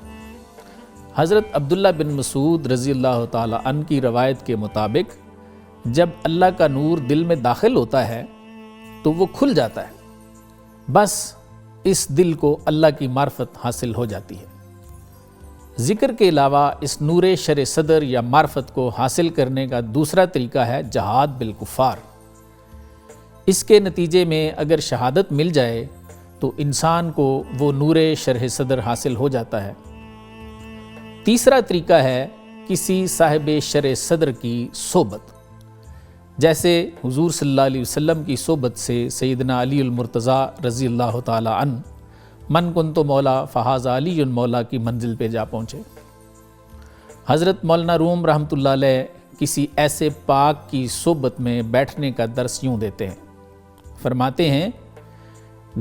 حضرت عبداللہ بن مسعود رضی اللہ تعالی عنہ کی روایت کے مطابق جب اللہ کا نور دل میں داخل ہوتا ہے تو وہ کھل جاتا ہے، بس اس دل کو اللہ کی معرفت حاصل ہو جاتی ہے۔ ذکر کے علاوہ اس نور شرح صدر یا معرفت کو حاصل کرنے کا دوسرا طریقہ ہے جہاد بالکفار۔ اس کے نتیجے میں اگر شہادت مل جائے تو انسان کو وہ نور شرح صدر حاصل ہو جاتا ہے۔ تیسرا طریقہ ہے کسی صاحب شرح صدر کی صحبت، جیسے حضور صلی اللہ علیہ وسلم کی صحبت سے سیدنا علی المرتضیٰ رضی اللہ تعالی عنہ من کنت مولا فہذا علی مولا کی منزل پہ جا پہنچے۔ حضرت مولانا روم رحمۃ اللہ علیہ کسی ایسے پاک کی صحبت میں بیٹھنے کا درس یوں دیتے ہیں، فرماتے ہیں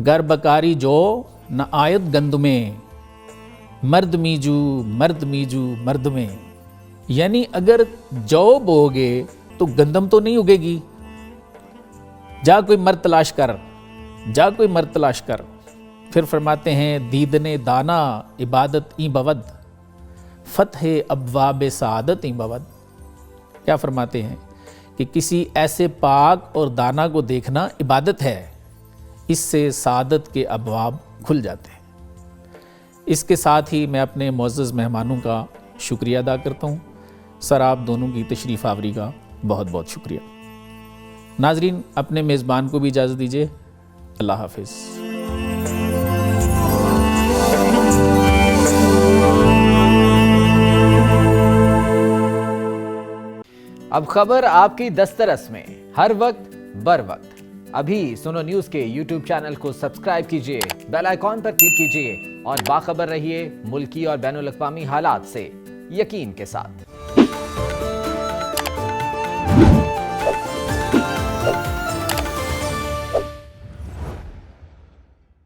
گر بکاری جو نہ آیت گند میں، مرد میجو مرد میجو مرد میں، یعنی اگر جو بوگے تو گندم تو نہیں اگے گی، جا کوئی مرد تلاش کر، جا کوئی مرد تلاش کر۔ پھر فرماتے ہیں دیدن دانا عبادت این بود، فتح ابواب سعادت این بود۔ کیا فرماتے ہیں کہ کسی ایسے پاک اور دانا کو دیکھنا عبادت ہے، اس سے سعادت کے ابواب کھل جاتے ہیں۔ اس کے ساتھ ہی میں اپنے معزز مہمانوں کا شکریہ ادا کرتا ہوں۔ سر آپ دونوں کی تشریف آوری کا بہت بہت شکریہ۔ ناظرین اپنے میزبان کو بھی اجازت دیجیے، اللہ حافظ۔ اب خبر آپ کی دسترس میں، ہر وقت بر وقت۔ ابھی سنو نیوز کے یوٹیوب چینل کو سبسکرائب کیجئے، بیل آئیکن پر کلک کیجئے اور باخبر رہیے ملکی اور بین الاقوامی حالات سے یقین کے ساتھ۔